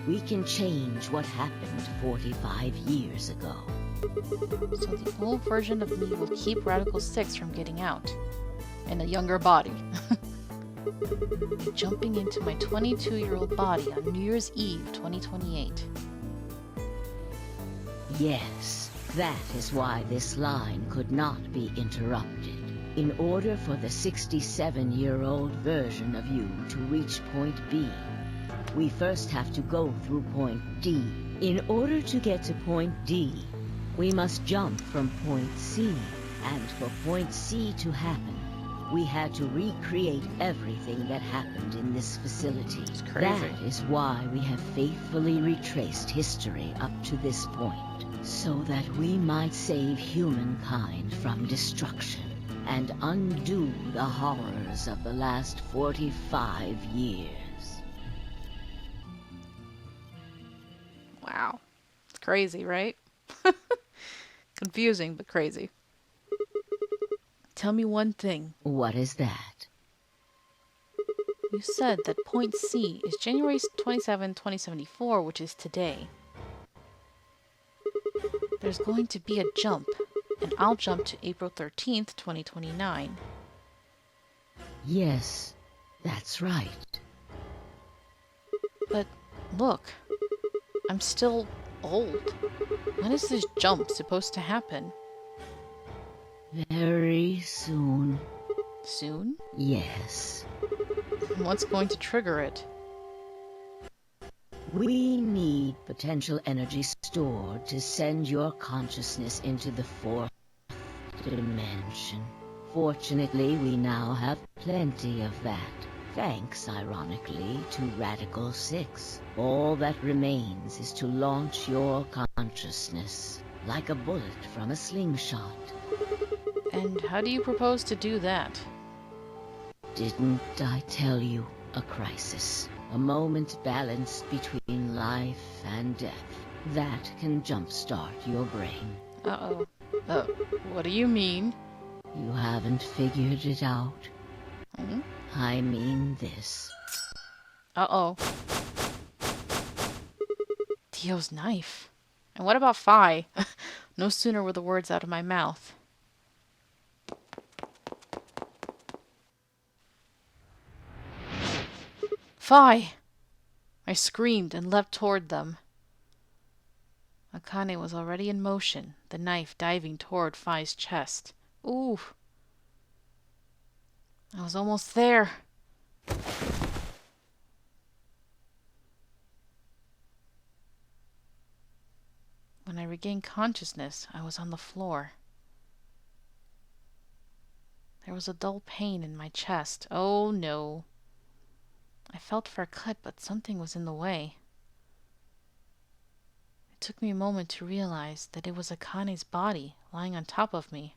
we can change what happened 45 years ago. So the old version of me will keep Radical 6 from getting out. In a younger body. Jumping into my 22-year-old body on New Year's Eve 2028. Yes, that is why this line could not be interrupted. In order for the 67-year-old version of you to reach point B, we first have to go through point D. In order to get to point D, we must jump from point C. And for point C to happen, we had to recreate everything that happened in this facility. It's crazy. That is why we have faithfully retraced history up to this point, so that we might save humankind from destruction and undo the horrors of the last 45 years. Wow. It's crazy, right? Confusing, but crazy. Tell me one thing. What is that? You said that point C is January 27, 2074, which is today. There's going to be a jump, and I'll jump to April 13th, 2029. Yes, that's right. But look, I'm still old. When is this jump supposed to happen? Very soon. Soon? Yes. What's going to trigger it? We need potential energy stored to send your consciousness into the fourth dimension. Fortunately, we now have plenty of that. Thanks, ironically, to Radical 6. All that remains is to launch your consciousness, like a bullet from a slingshot. And how do you propose to do that? Didn't I tell you? A crisis. A moment balanced between life and death. That can jumpstart your brain. Uh-oh. What do you mean? You haven't figured it out? Hmm? I mean this. Uh-oh. Dio's knife. And what about Phi? No sooner were the words out of my mouth. Phi! I screamed and leapt toward them. Akane was already in motion, the knife diving toward Phi's chest. Ooh! I was almost there. When I regained consciousness, I was on the floor. There was a dull pain in my chest. Oh no. I felt for a cut, but something was in the way. It took me a moment to realize that it was Akane's body lying on top of me.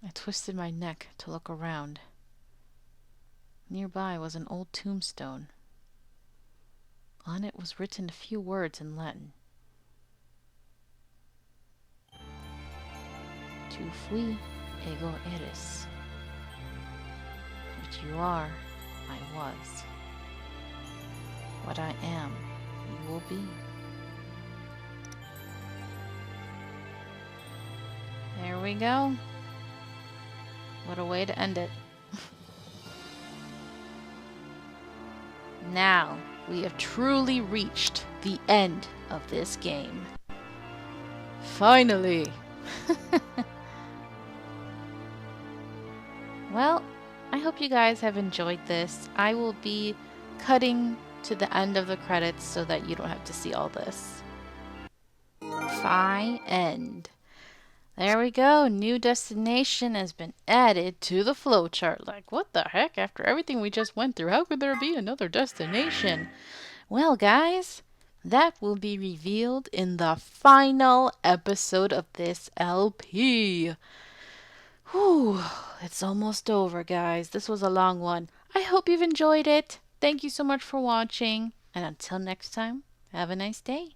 I twisted twisted my neck to look around. Nearby was an old tombstone. On it was written a few words in Latin. Tu fui, ego eris. What you are, I was. What I am, you will be. There we go. What a way to end it. Now, we have truly reached the end of this game. Finally! Well, I hope you guys have enjoyed this. I will be cutting to the end of the credits so that you don't have to see all this. End. There we go. New destination has been added to the flowchart. Like, what the heck? After everything we just went through, how could there be another destination? Well, guys, that will be revealed in the final episode of this LP. Whew, it's almost over, guys. This was a long one. I hope you've enjoyed it. Thank you so much for watching. And until next time, have a nice day.